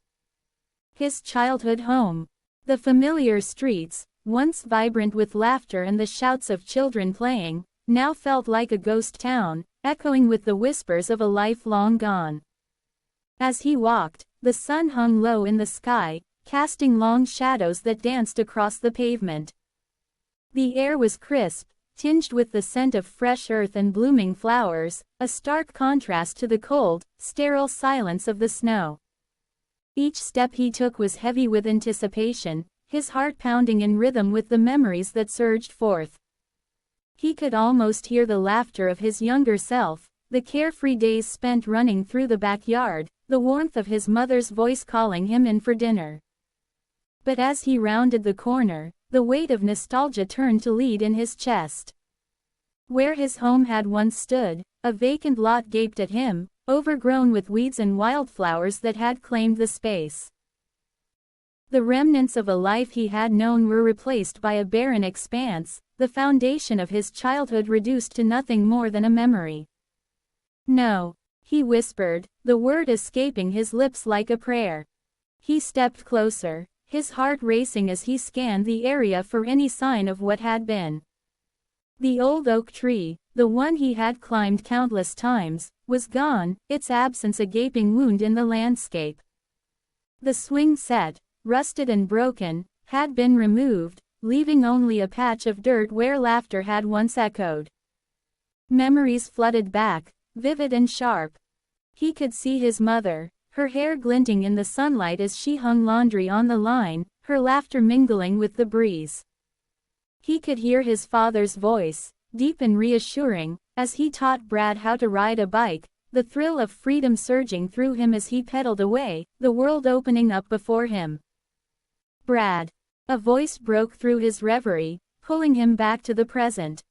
his childhood home. The familiar streets, once vibrant with laughter and the shouts of children playing, now felt like a ghost town, echoing with the whispers of a life long gone. As he walked, the sun hung low in the sky, casting long shadows that danced across the pavement. The air was crisp, tinged with the scent of fresh earth and blooming flowers, a stark contrast to the cold, sterile silence of the snow. Each step he took was heavy with anticipation, his heart pounding in rhythm with the memories that surged forth. He could almost hear the laughter of his younger self, the carefree days spent running through the backyard, the warmth of his mother's voice calling him in for dinner. But as he rounded the corner, the weight of nostalgia turned to lead in his chest. Where his home had once stood, a vacant lot gaped at him, overgrown with weeds and wildflowers that had claimed the space. The remnants of a life he had known were replaced by a barren expanse, the foundation of his childhood reduced to nothing more than a memory. "No," he whispered, the word escaping his lips like a prayer. He stepped closer, his heart racing as he scanned the area for any sign of what had been. The old oak tree, the one he had climbed countless times, was gone, its absence a gaping wound in the landscape. The swing set, rusted and broken, had been removed, leaving only a patch of dirt where laughter had once echoed. Memories flooded back, vivid and sharp. He could see his mother, her hair glinting in the sunlight as she hung laundry on the line, her laughter mingling with the breeze. He could hear his father's voice, deep and reassuring, as he taught Brad how to ride a bike, the thrill of freedom surging through him as he pedaled away, the world opening up before him. Brad. A voice broke through his reverie, pulling him back to the present.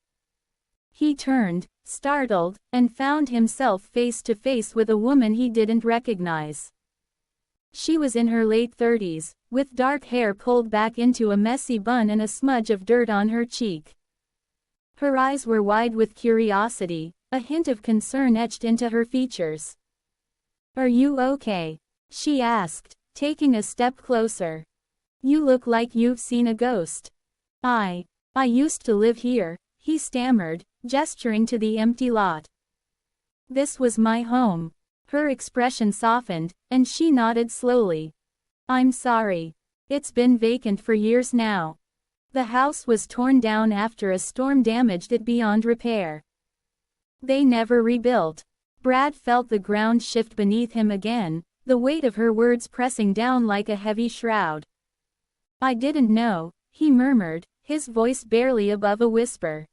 He turned, startled, and found himself face to face with a woman he didn't recognize. She was in her late 30s, with dark hair pulled back into a messy bun and a smudge of dirt on her cheek. Her eyes were wide with curiosity, a hint of concern etched into her features. "Are you okay?" she asked, taking a step closer. "You look like you've seen a ghost." I used to live here," he stammered, gesturing to the empty lot. "This was my home." Her expression softened, and she nodded slowly. "I'm sorry. It's been vacant for years now. The house was torn down after a storm damaged it beyond repair. They never rebuilt." Brad felt the ground shift beneath him again, the weight of her words pressing down like a heavy shroud. "I didn't know," he murmured, his voice barely above a whisper.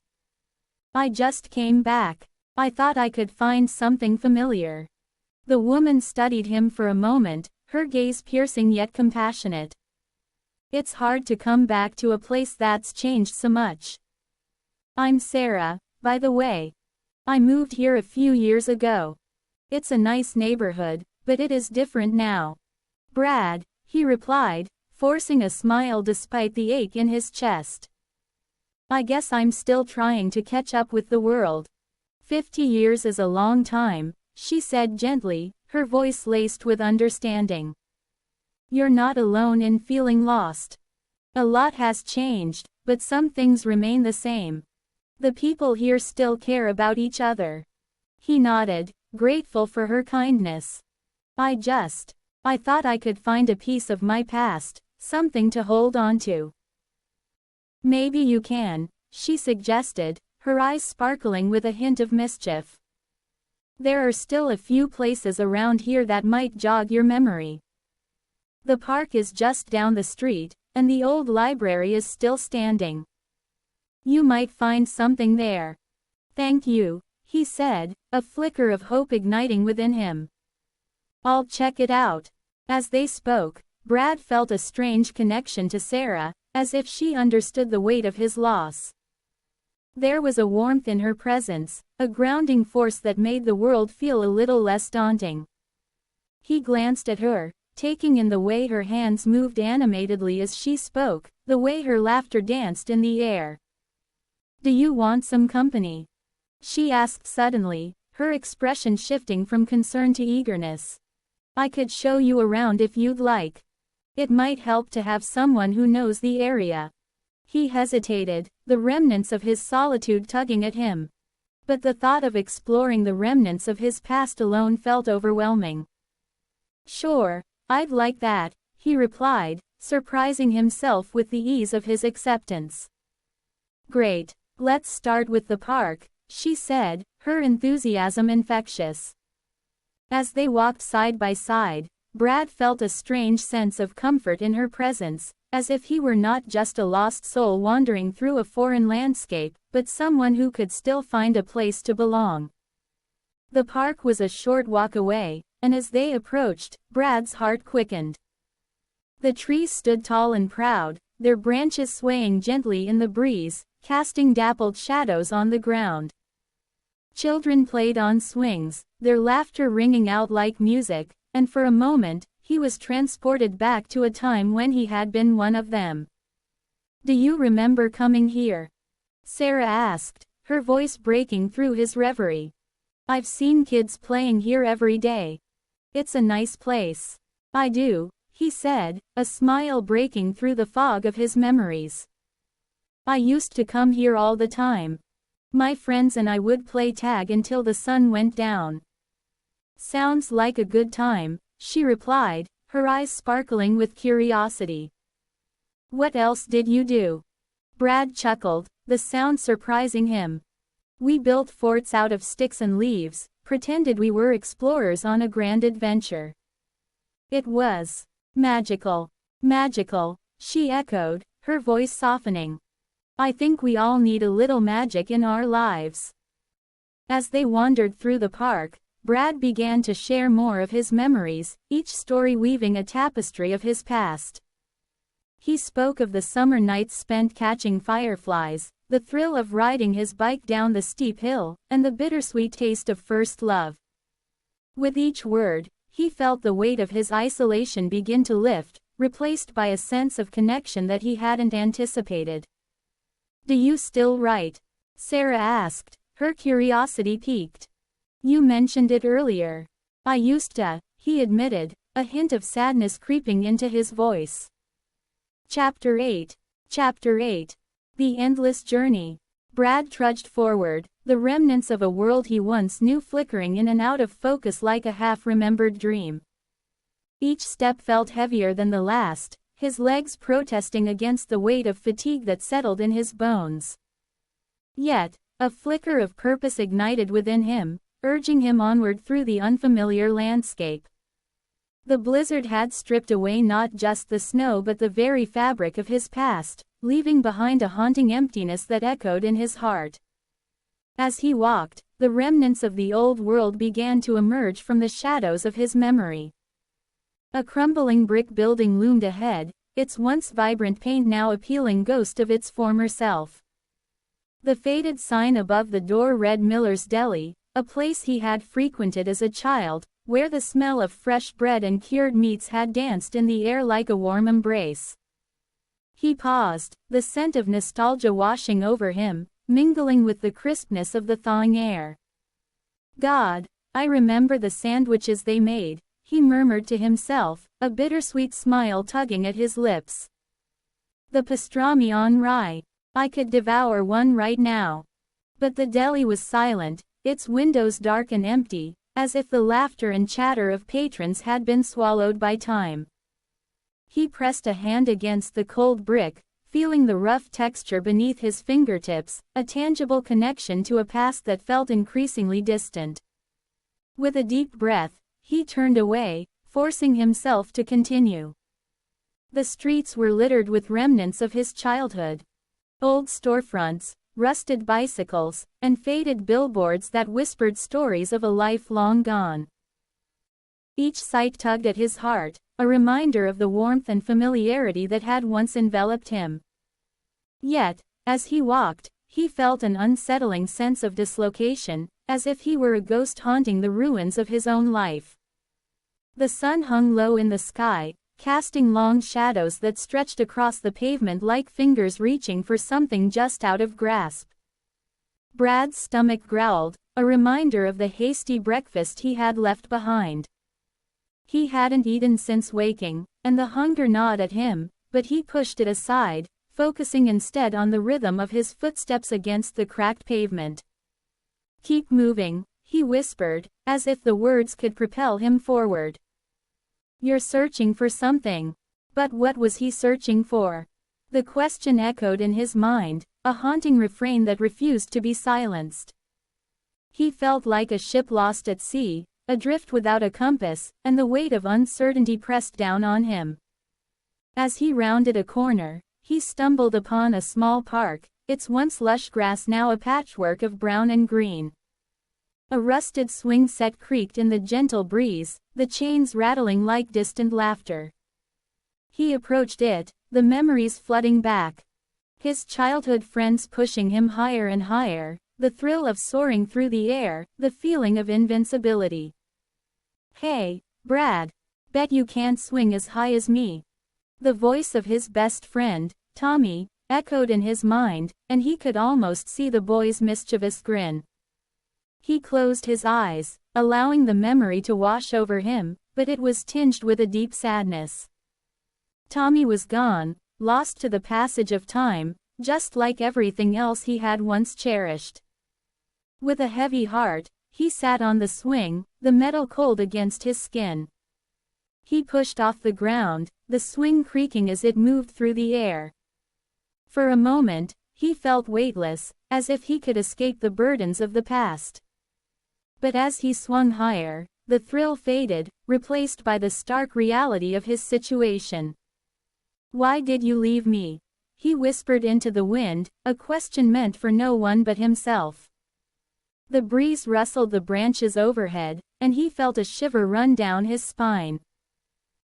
"I just came back. I thought I could find something familiar." The woman studied him for a moment, her gaze piercing yet compassionate. "It's hard to come back to a place that's changed so much. I'm Sarah, by the way. I moved here a few years ago. It's a nice neighborhood, but it is different now." "Brad," he replied, forcing a smile despite the ache in his chest. "I guess I'm still trying to catch up with the world." 50 years is a long time, she said gently, her voice laced with understanding. "You're not alone in feeling lost. A lot has changed, but some things remain the same. The people here still care about each other." He nodded, grateful for her kindness. I thought I could find a piece of my past, something to hold on to." "Maybe you can," she suggested, her eyes sparkling with a hint of mischief. "There are still a few places around here that might jog your memory. The park is just down the street, and the old library is still standing. You might find something there." "Thank you," he said, a flicker of hope igniting within him. "I'll check it out." As they spoke, Brad felt a strange connection to Sarah, as if she understood the weight of his loss. There was a warmth in her presence, a grounding force that made the world feel a little less daunting. He glanced at her, taking in the way her hands moved animatedly as she spoke, the way her laughter danced in the air. "Do you want some company?" she asked suddenly, her expression shifting from concern to eagerness. "I could show you around if you'd like. It might help to have someone who knows the area." He hesitated, the remnants of his solitude tugging at him. But the thought of exploring the remnants of his past alone felt overwhelming. "Sure, I'd like that," he replied, surprising himself with the ease of his acceptance. "Great, let's start with the park," she said, her enthusiasm infectious. As they walked side by side, Brad felt a strange sense of comfort in her presence, as if he were not just a lost soul wandering through a foreign landscape, but someone who could still find a place to belong. The park was a short walk away, and as they approached, Brad's heart quickened. The trees stood tall and proud, their branches swaying gently in the breeze, casting dappled shadows on the ground. Children played on swings, their laughter ringing out like music, and for a moment, he was transported back to a time when he had been one of them. "Do you remember coming here?" Sarah asked, her voice breaking through his reverie. "I've seen kids playing here every day. It's a nice place." "I do," he said, a smile breaking through the fog of his memories. "I used to come here all the time. My friends and I would play tag until the sun went down." "Sounds like a good time," she replied, her eyes sparkling with curiosity. "What else did you do?" Brad chuckled, the sound surprising him. "We built forts out of sticks and leaves, pretended we were explorers on a grand adventure. It was magical." "Magical," she echoed, her voice softening. "I think we all need a little magic in our lives." As they wandered through the park, Brad began to share more of his memories, each story weaving a tapestry of his past. He spoke of the summer nights spent catching fireflies, the thrill of riding his bike down the steep hill, and the bittersweet taste of first love. With each word, he felt the weight of his isolation begin to lift, replaced by a sense of connection that he hadn't anticipated. "Do you still write?" Sarah asked, her curiosity piqued. "You mentioned it earlier." "I used to," he admitted, a hint of sadness creeping into his voice. Chapter 8. Chapter 8. The Endless Journey. Brad trudged forward, the remnants of a world he once knew flickering in and out of focus like a half-remembered dream. Each step felt heavier than the last, his legs protesting against the weight of fatigue that settled in his bones. Yet, a flicker of purpose ignited within him, urging him onward through the unfamiliar landscape. The blizzard had stripped away not just the snow but the very fabric of his past, leaving behind a haunting emptiness that echoed in his heart. As he walked, the remnants of the old world began to emerge from the shadows of his memory. A crumbling brick building loomed ahead, its once vibrant paint now a peeling ghost of its former self. The faded sign above the door read Miller's Deli, a place he had frequented as a child, where the smell of fresh bread and cured meats had danced in the air like a warm embrace. He paused, the scent of nostalgia washing over him, mingling with the crispness of the thawing air. "God, I remember the sandwiches they made," he murmured to himself, a bittersweet smile tugging at his lips. "The pastrami on rye. I could devour one right now." But the deli was silent, its windows dark and empty, as if the laughter and chatter of patrons had been swallowed by time. He pressed a hand against the cold brick, feeling the rough texture beneath his fingertips, a tangible connection to a past that felt increasingly distant. With a deep breath, he turned away, forcing himself to continue. The streets were littered with remnants of his childhood. Old storefronts, rusted bicycles, and faded billboards that whispered stories of a life long gone. Each sight tugged at his heart, a reminder of the warmth and familiarity that had once enveloped him. Yet, as he walked, he felt an unsettling sense of dislocation, as if he were a ghost haunting the ruins of his own life. The sun hung low in the sky, casting long shadows that stretched across the pavement like fingers reaching for something just out of grasp. Brad's stomach growled, a reminder of the hasty breakfast he had left behind. He hadn't eaten since waking, and the hunger gnawed at him, but he pushed it aside, focusing instead on the rhythm of his footsteps against the cracked pavement. "Keep moving," he whispered, as if the words could propel him forward. "You're searching for something." But what was he searching for? The question echoed in his mind, a haunting refrain that refused to be silenced. He felt like a ship lost at sea, adrift without a compass, and the weight of uncertainty pressed down on him. As he rounded a corner, he stumbled upon a small park, its once lush grass now a patchwork of brown and green. A rusted swing set creaked in the gentle breeze, the chains rattling like distant laughter. He approached it, the memories flooding back. His childhood friends pushing him higher and higher, the thrill of soaring through the air, the feeling of invincibility. "Hey, Brad. Bet you can't swing as high as me." The voice of his best friend, Tommy, echoed in his mind, and he could almost see the boy's mischievous grin. He closed his eyes, allowing the memory to wash over him, but it was tinged with a deep sadness. Tommy was gone, lost to the passage of time, just like everything else he had once cherished. With a heavy heart, he sat on the swing, the metal cold against his skin. He pushed off the ground, the swing creaking as it moved through the air. For a moment, he felt weightless, as if he could escape the burdens of the past. But as he swung higher, the thrill faded, replaced by the stark reality of his situation. "Why did you leave me?" he whispered into the wind, a question meant for no one but himself. The breeze rustled the branches overhead, and he felt a shiver run down his spine.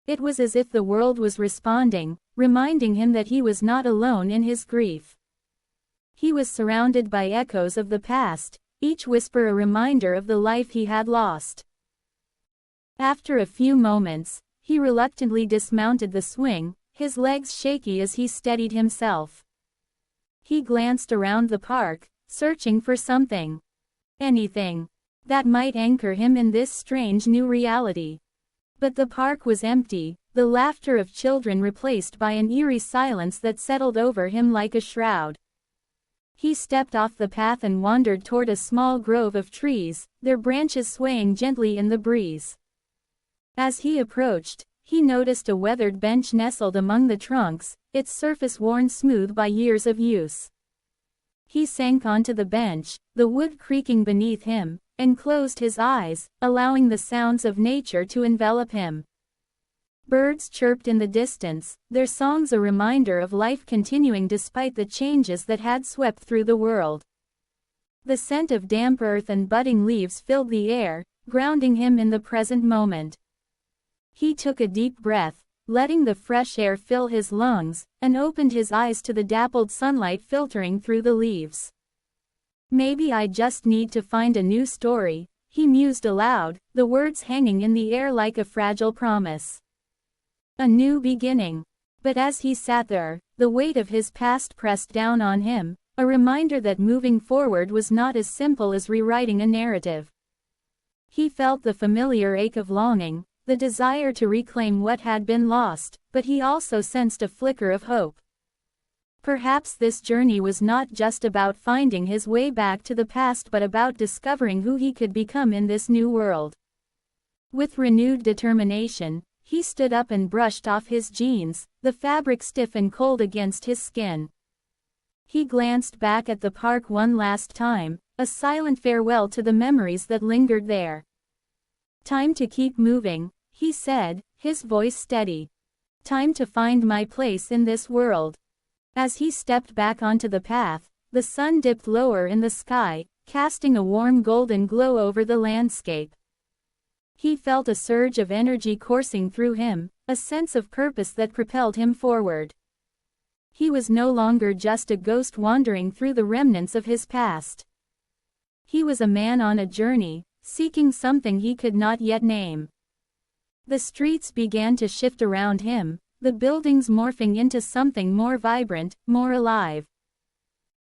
It was as if the world was responding, reminding him that he was not alone in his grief. He was surrounded by echoes of the past, each whisper a reminder of the life he had lost. After a few moments, he reluctantly dismounted the swing, his legs shaky as he steadied himself. He glanced around the park, searching for something. Anything that might anchor him in this strange new reality. But the park was empty, the laughter of children replaced by an eerie silence that settled over him like a shroud. He stepped off the path and wandered toward a small grove of trees, their branches swaying gently in the breeze. As he approached, he noticed a weathered bench nestled among the trunks, its surface worn smooth by years of use. He sank onto the bench, the wood creaking beneath him, and closed his eyes, allowing the sounds of nature to envelop him. Birds chirped in the distance, their songs a reminder of life continuing despite the changes that had swept through the world. The scent of damp earth and budding leaves filled the air, grounding him in the present moment. He took a deep breath, letting the fresh air fill his lungs, and opened his eyes to the dappled sunlight filtering through the leaves. "Maybe I just need to find a new story," he mused aloud, the words hanging in the air like a fragile promise. A new beginning. But as he sat there, the weight of his past pressed down on him, a reminder that moving forward was not as simple as rewriting a narrative. He felt the familiar ache of longing, the desire to reclaim what had been lost, but he also sensed a flicker of hope. Perhaps this journey was not just about finding his way back to the past but about discovering who he could become in this new world. With renewed determination, he stood up and brushed off his jeans, the fabric stiff and cold against his skin. He glanced back at the park one last time, a silent farewell to the memories that lingered there. "Time to keep moving," he said, his voice steady. "Time to find my place in this world." As he stepped back onto the path, the sun dipped lower in the sky, casting a warm golden glow over the landscape. He felt a surge of energy coursing through him, a sense of purpose that propelled him forward. He was no longer just a ghost wandering through the remnants of his past. He was a man on a journey, seeking something he could not yet name. The streets began to shift around him, the buildings morphing into something more vibrant, more alive.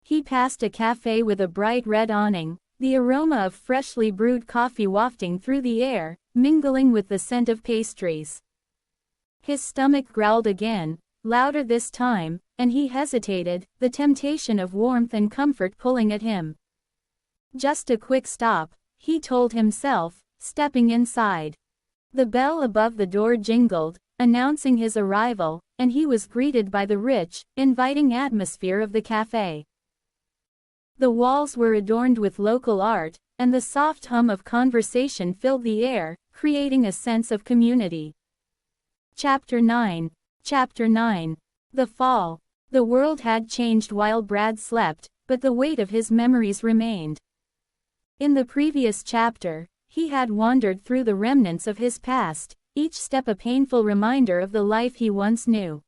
He passed a cafe with a bright red awning, the aroma of freshly brewed coffee wafting through the air, mingling with the scent of pastries. His stomach growled again, louder this time, and he hesitated, the temptation of warmth and comfort pulling at him. Just a quick stop, he told himself, stepping inside. The bell above the door jingled, announcing his arrival, and he was greeted by the rich, inviting atmosphere of the cafe. The walls were adorned with local art, and the soft hum of conversation filled the air, creating a sense of community. Chapter 9. The Fall. The world had changed while Brad slept, but the weight of his memories remained. In the previous chapter, he had wandered through the remnants of his past, each step a painful reminder of the life he once knew.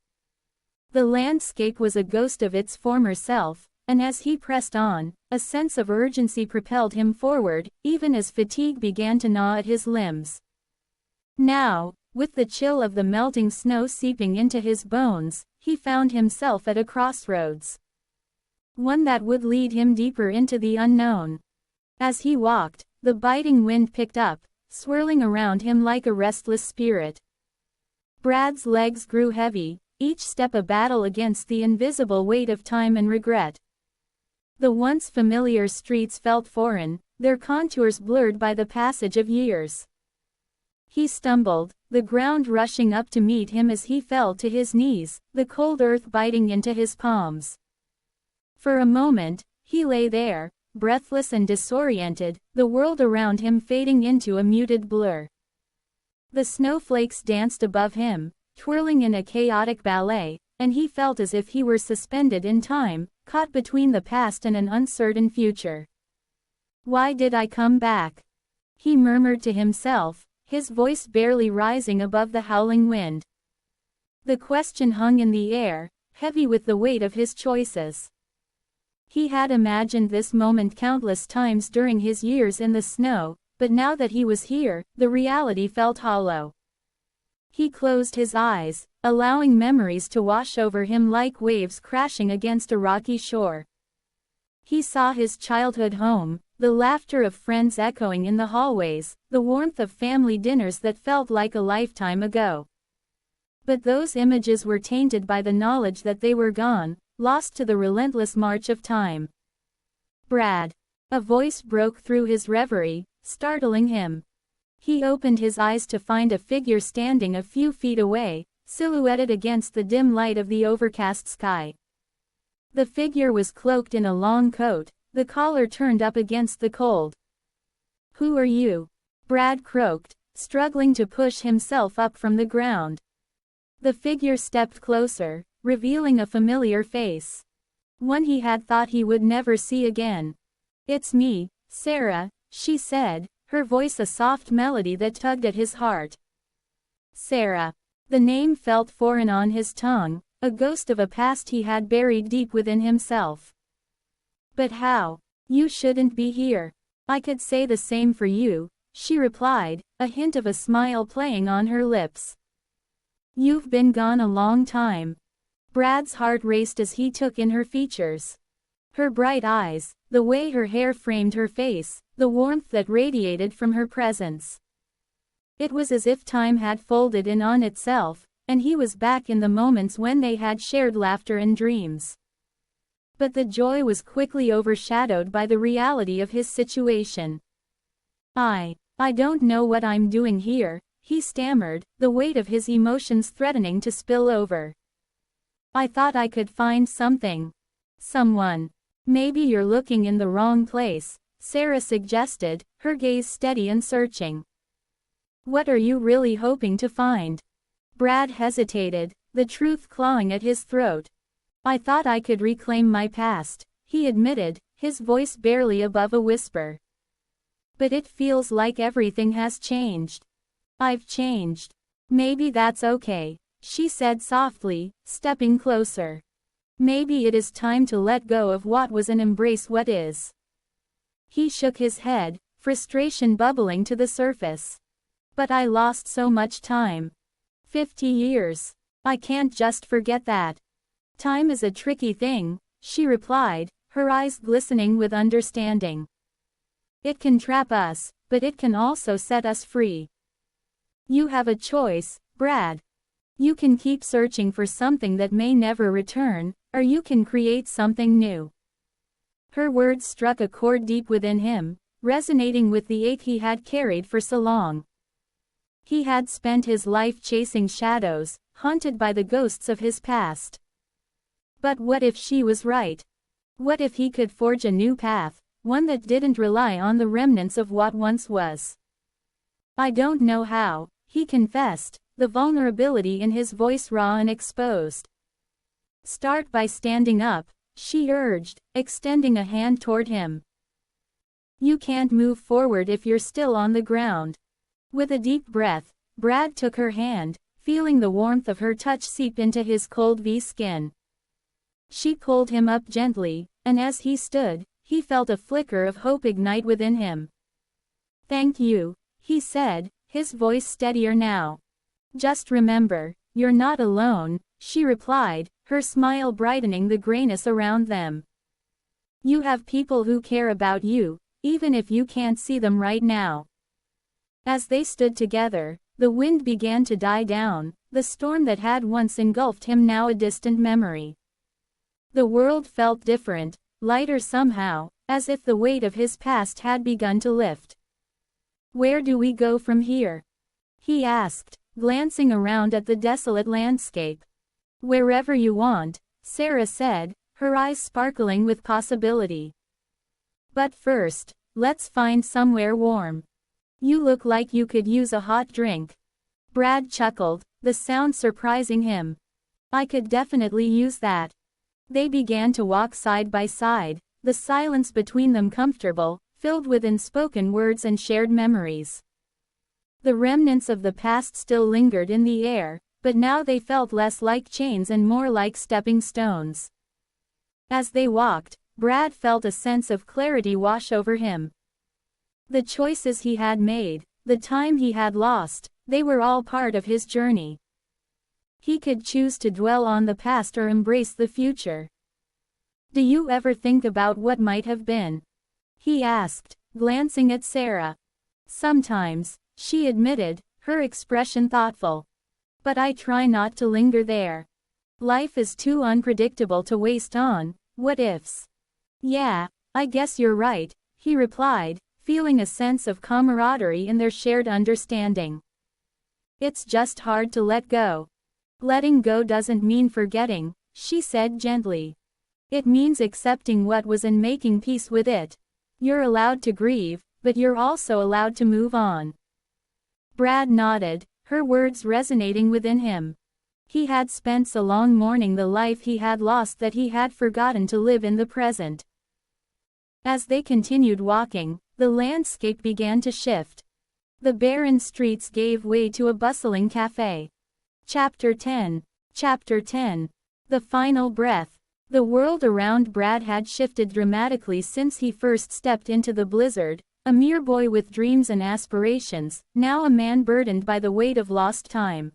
The landscape was a ghost of its former self, and as he pressed on, a sense of urgency propelled him forward, even as fatigue began to gnaw at his limbs. Now, with the chill of the melting snow seeping into his bones, he found himself at a crossroads. One that would lead him deeper into the unknown. As he walked, the biting wind picked up, swirling around him like a restless spirit. Brad's legs grew heavy, each step a battle against the invisible weight of time and regret. The once familiar streets felt foreign, their contours blurred by the passage of years. He stumbled, the ground rushing up to meet him as he fell to his knees, the cold earth biting into his palms. For a moment, he lay there, breathless and disoriented, the world around him fading into a muted blur. The snowflakes danced above him, twirling in a chaotic ballet, and he felt as if he were suspended in time, caught between the past and an uncertain future. "Why did I come back?" he murmured to himself, his voice barely rising above the howling wind. The question hung in the air, heavy with the weight of his choices. He had imagined this moment countless times during his years in the snow, but now that he was here, the reality felt hollow. He closed his eyes, allowing memories to wash over him like waves crashing against a rocky shore. He saw his childhood home, the laughter of friends echoing in the hallways, the warmth of family dinners that felt like a lifetime ago. But those images were tainted by the knowledge that they were gone, lost to the relentless march of time. "Brad!" A voice broke through his reverie, startling him. He opened his eyes to find a figure standing a few feet away, silhouetted against the dim light of the overcast sky. The figure was cloaked in a long coat, the collar turned up against the cold. "Who are you?" Brad croaked, struggling to push himself up from the ground. The figure stepped closer, revealing a familiar face. One he had thought he would never see again. "It's me, Sarah," she said, her voice a soft melody that tugged at his heart. Sarah. The name felt foreign on his tongue, a ghost of a past he had buried deep within himself. "But how? You shouldn't be here." "I could say the same for you," she replied, a hint of a smile playing on her lips. "You've been gone a long time." Brad's heart raced as he took in her features. Her bright eyes, the way her hair framed her face, the warmth that radiated from her presence. It was as if time had folded in on itself, and he was back in the moments when they had shared laughter and dreams. But the joy was quickly overshadowed by the reality of his situation. I don't know what I'm doing here," he stammered, the weight of his emotions threatening to spill over. "I thought I could find something. Someone." "Maybe you're looking in the wrong place," Sarah suggested, her gaze steady and searching. "What are you really hoping to find?" Brad hesitated, the truth clawing at his throat. "I thought I could reclaim my past," he admitted, his voice barely above a whisper. "But it feels like everything has changed." "I've changed." "Maybe that's okay," she said softly, stepping closer. "Maybe it is time to let go of what was and embrace what is." He shook his head, frustration bubbling to the surface. "But I lost so much time. 50 years. I can't just forget that." "Time is a tricky thing," she replied, her eyes glistening with understanding. "It can trap us, but it can also set us free. You have a choice, Brad. You can keep searching for something that may never return, or you can create something new." Her words struck a chord deep within him, resonating with the ache he had carried for so long. He had spent his life chasing shadows, haunted by the ghosts of his past. But what if she was right? What if he could forge a new path, one that didn't rely on the remnants of what once was? "I don't know how," he confessed, the vulnerability in his voice raw and exposed. "Start by standing up," she urged, extending a hand toward him. "You can't move forward if you're still on the ground." With a deep breath, Brad took her hand, feeling the warmth of her touch seep into his cold skin. She pulled him up gently, and as he stood, he felt a flicker of hope ignite within him. "Thank you," he said, his voice steadier now. "Just remember, you're not alone," she replied, her smile brightening the grayness around them. "You have people who care about you, even if you can't see them right now." As they stood together, the wind began to die down, the storm that had once engulfed him now a distant memory. The world felt different, lighter somehow, as if the weight of his past had begun to lift. "Where do we go from here?" he asked, glancing around at the desolate landscape. "Wherever you want," Sarah said, her eyes sparkling with possibility. "But first, let's find somewhere warm. You look like you could use a hot drink." Brad chuckled, the sound surprising him. "I could definitely use that." They began to walk side by side, the silence between them comfortable, filled with unspoken words and shared memories. The remnants of the past still lingered in the air, but now they felt less like chains and more like stepping stones. As they walked, Brad felt a sense of clarity wash over him. The choices he had made, the time he had lost, they were all part of his journey. He could choose to dwell on the past or embrace the future. "Do you ever think about what might have been?" he asked, glancing at Sarah. "Sometimes," she admitted, her expression thoughtful. "But I try not to linger there. Life is too unpredictable to waste on what-ifs." "Yeah, I guess you're right," he replied, feeling a sense of camaraderie in their shared understanding. "It's just hard to let go." "Letting go doesn't mean forgetting," she said gently. "It means accepting what was and making peace with it. You're allowed to grieve, but you're also allowed to move on." Brad nodded, her words resonating within him. He had spent so long mourning the life he had lost that he had forgotten to live in the present. As they continued walking, the landscape began to shift. The barren streets gave way to a bustling cafe. Chapter 10. Chapter 10. The Final Breath. The world around Brad had shifted dramatically since he first stepped into the blizzard, a mere boy with dreams and aspirations, now a man burdened by the weight of lost time.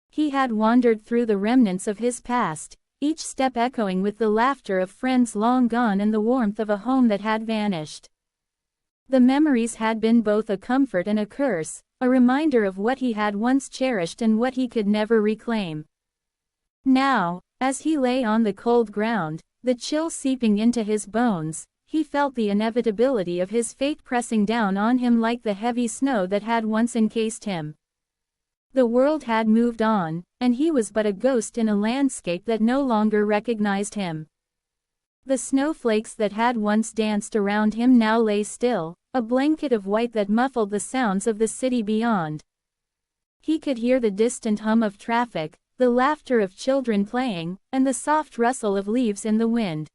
He had wandered through the remnants of his past, each step echoing with the laughter of friends long gone and the warmth of a home that had vanished. The memories had been both a comfort and a curse, a reminder of what he had once cherished and what he could never reclaim. Now, as he lay on the cold ground, the chill seeping into his bones, he felt the inevitability of his fate pressing down on him like the heavy snow that had once encased him. The world had moved on, and he was but a ghost in a landscape that no longer recognized him. The snowflakes that had once danced around him now lay still, a blanket of white that muffled the sounds of the city beyond. He could hear the distant hum of traffic, the laughter of children playing, and the soft rustle of leaves in the wind.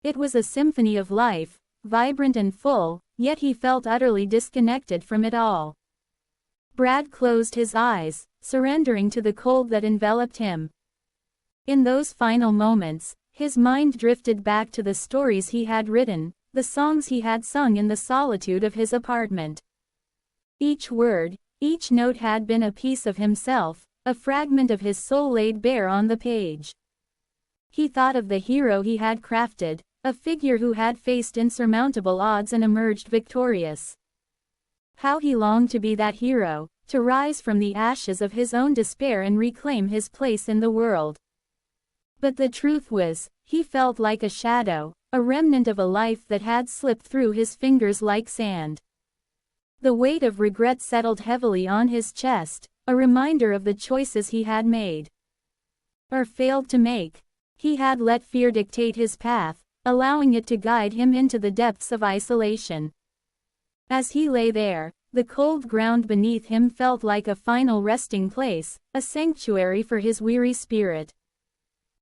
It was a symphony of life, vibrant and full, yet he felt utterly disconnected from it all. Brad closed his eyes, surrendering to the cold that enveloped him. In those final moments, his mind drifted back to the stories he had written, the songs he had sung in the solitude of his apartment. Each word, each note had been a piece of himself, a fragment of his soul laid bare on the page. He thought of the hero he had crafted, a figure who had faced insurmountable odds and emerged victorious. How he longed to be that hero, to rise from the ashes of his own despair and reclaim his place in the world. But the truth was, he felt like a shadow, a remnant of a life that had slipped through his fingers like sand. The weight of regret settled heavily on his chest, a reminder of the choices he had made, or failed to make. He had let fear dictate his path, allowing it to guide him into the depths of isolation. As he lay there, the cold ground beneath him felt like a final resting place, a sanctuary for his weary spirit.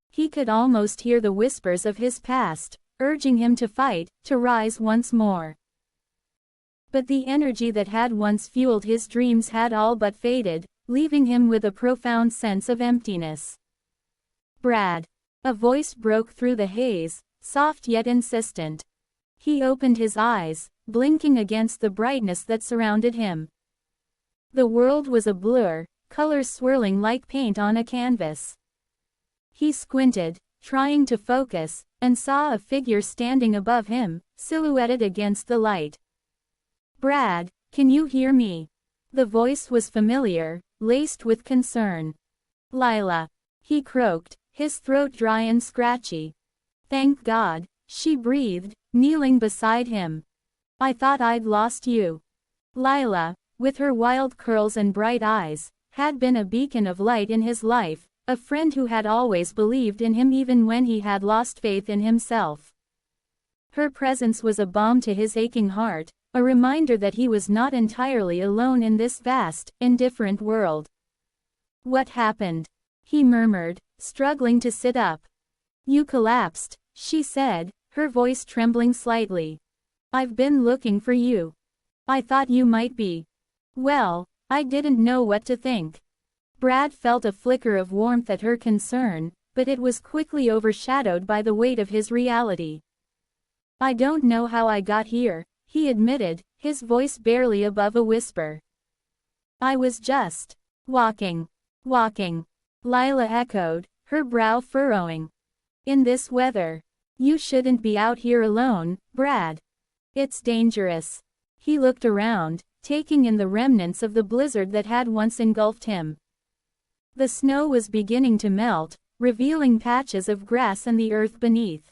He could almost hear the whispers of his past, urging him to fight, to rise once more. But the energy that had once fueled his dreams had all but faded, leaving him with a profound sense of emptiness. "Brad." A voice broke through the haze, soft yet insistent. He opened his eyes, blinking against the brightness that surrounded him. The world was a blur, colors swirling like paint on a canvas. He squinted, trying to focus, and saw a figure standing above him, silhouetted against the light. "Brad, can you hear me?" The voice was familiar, laced with concern. "Lila," he croaked, his throat dry and scratchy. "Thank God," she breathed, kneeling beside him. "I thought I'd lost you." Lila, with her wild curls and bright eyes, had been a beacon of light in his life, a friend who had always believed in him even when he had lost faith in himself. Her presence was a balm to his aching heart, a reminder that he was not entirely alone in this vast, indifferent world. "What happened?" he murmured, struggling to sit up. "You collapsed," she said, her voice trembling slightly. "I've been looking for you. I thought you might be. Well, I didn't know what to think." Brad felt a flicker of warmth at her concern, but it was quickly overshadowed by the weight of his reality. "I don't know how I got here," he admitted, his voice barely above a whisper. "I was just walking." "Walking," Lila echoed, her brow furrowing. "In this weather. You shouldn't be out here alone, Brad. It's dangerous." He looked around, taking in the remnants of the blizzard that had once engulfed him. The snow was beginning to melt, revealing patches of grass and the earth beneath.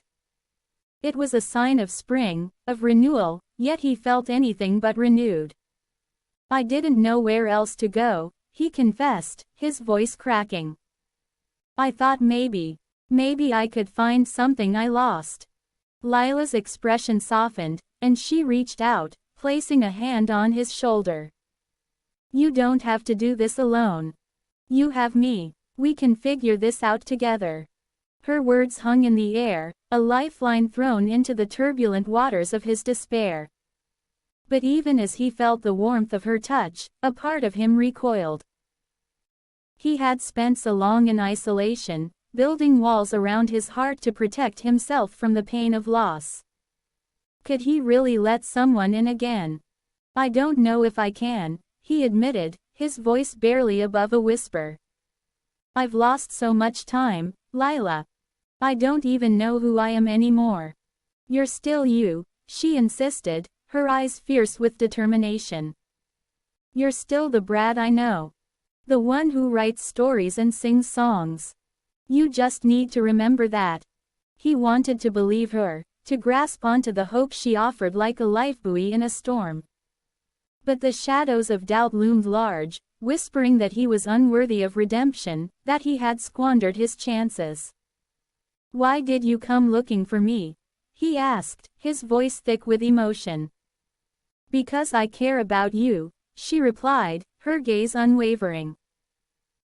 It was a sign of spring, of renewal, yet he felt anything but renewed. "I didn't know where else to go," he confessed, his voice cracking. "I thought maybe I could find something I lost." Lila's expression softened, and she reached out, placing a hand on his shoulder. "You don't have to do this alone. You have me. We can figure this out together." Her words hung in the air, a lifeline thrown into the turbulent waters of his despair. But even as he felt the warmth of her touch, a part of him recoiled. He had spent so long in isolation, building walls around his heart to protect himself from the pain of loss. Could he really let someone in again? "I don't know if I can," he admitted, his voice barely above a whisper. "I've lost so much time, Lila. I don't even know who I am anymore." "You're still you," she insisted, her eyes fierce with determination. "You're still the Brad I know. The one who writes stories and sings songs. You just need to remember that." He wanted to believe her, to grasp onto the hope she offered like a lifebuoy in a storm. But the shadows of doubt loomed large, whispering that he was unworthy of redemption, that he had squandered his chances. "Why did you come looking for me?" he asked, his voice thick with emotion. "Because I care about you," she replied, her gaze unwavering.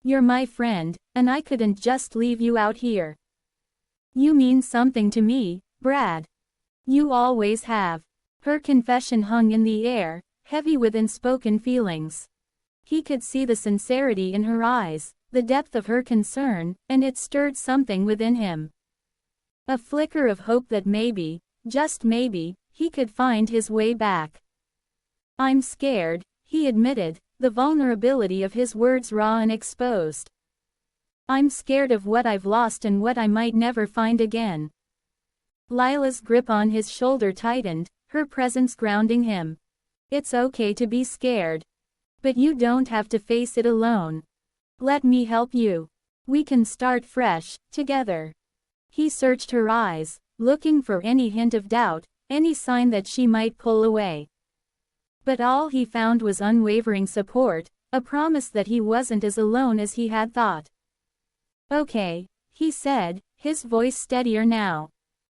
"You're my friend, and I couldn't just leave you out here. You mean something to me, Brad. You always have." Her confession hung in the air, heavy with unspoken feelings. He could see the sincerity in her eyes, the depth of her concern, and it stirred something within him. A flicker of hope that maybe, just maybe, he could find his way back. "I'm scared," he admitted, the vulnerability of his words raw and exposed. "I'm scared of what I've lost and what I might never find again." Lila's grip on his shoulder tightened, her presence grounding him. "It's okay to be scared. But you don't have to face it alone. Let me help you. We can start fresh, together." He searched her eyes, looking for any hint of doubt, any sign that she might pull away. But all he found was unwavering support, a promise that he wasn't as alone as he had thought. "Okay," he said, his voice steadier now.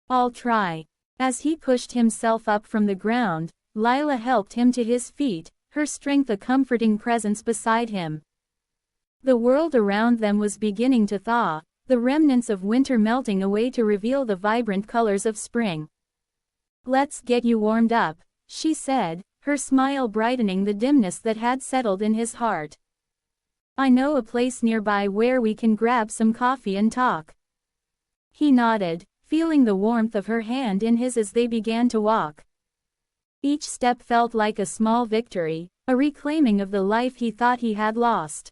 "I'll try." As he pushed himself up from the ground, Lila helped him to his feet, her strength a comforting presence beside him. The world around them was beginning to thaw, the remnants of winter melting away to reveal the vibrant colors of spring. "Let's get you warmed up," she said, her smile brightening the dimness that had settled in his heart. "I know a place nearby where we can grab some coffee and talk." He nodded, feeling the warmth of her hand in his as they began to walk. Each step felt like a small victory, a reclaiming of the life he thought he had lost.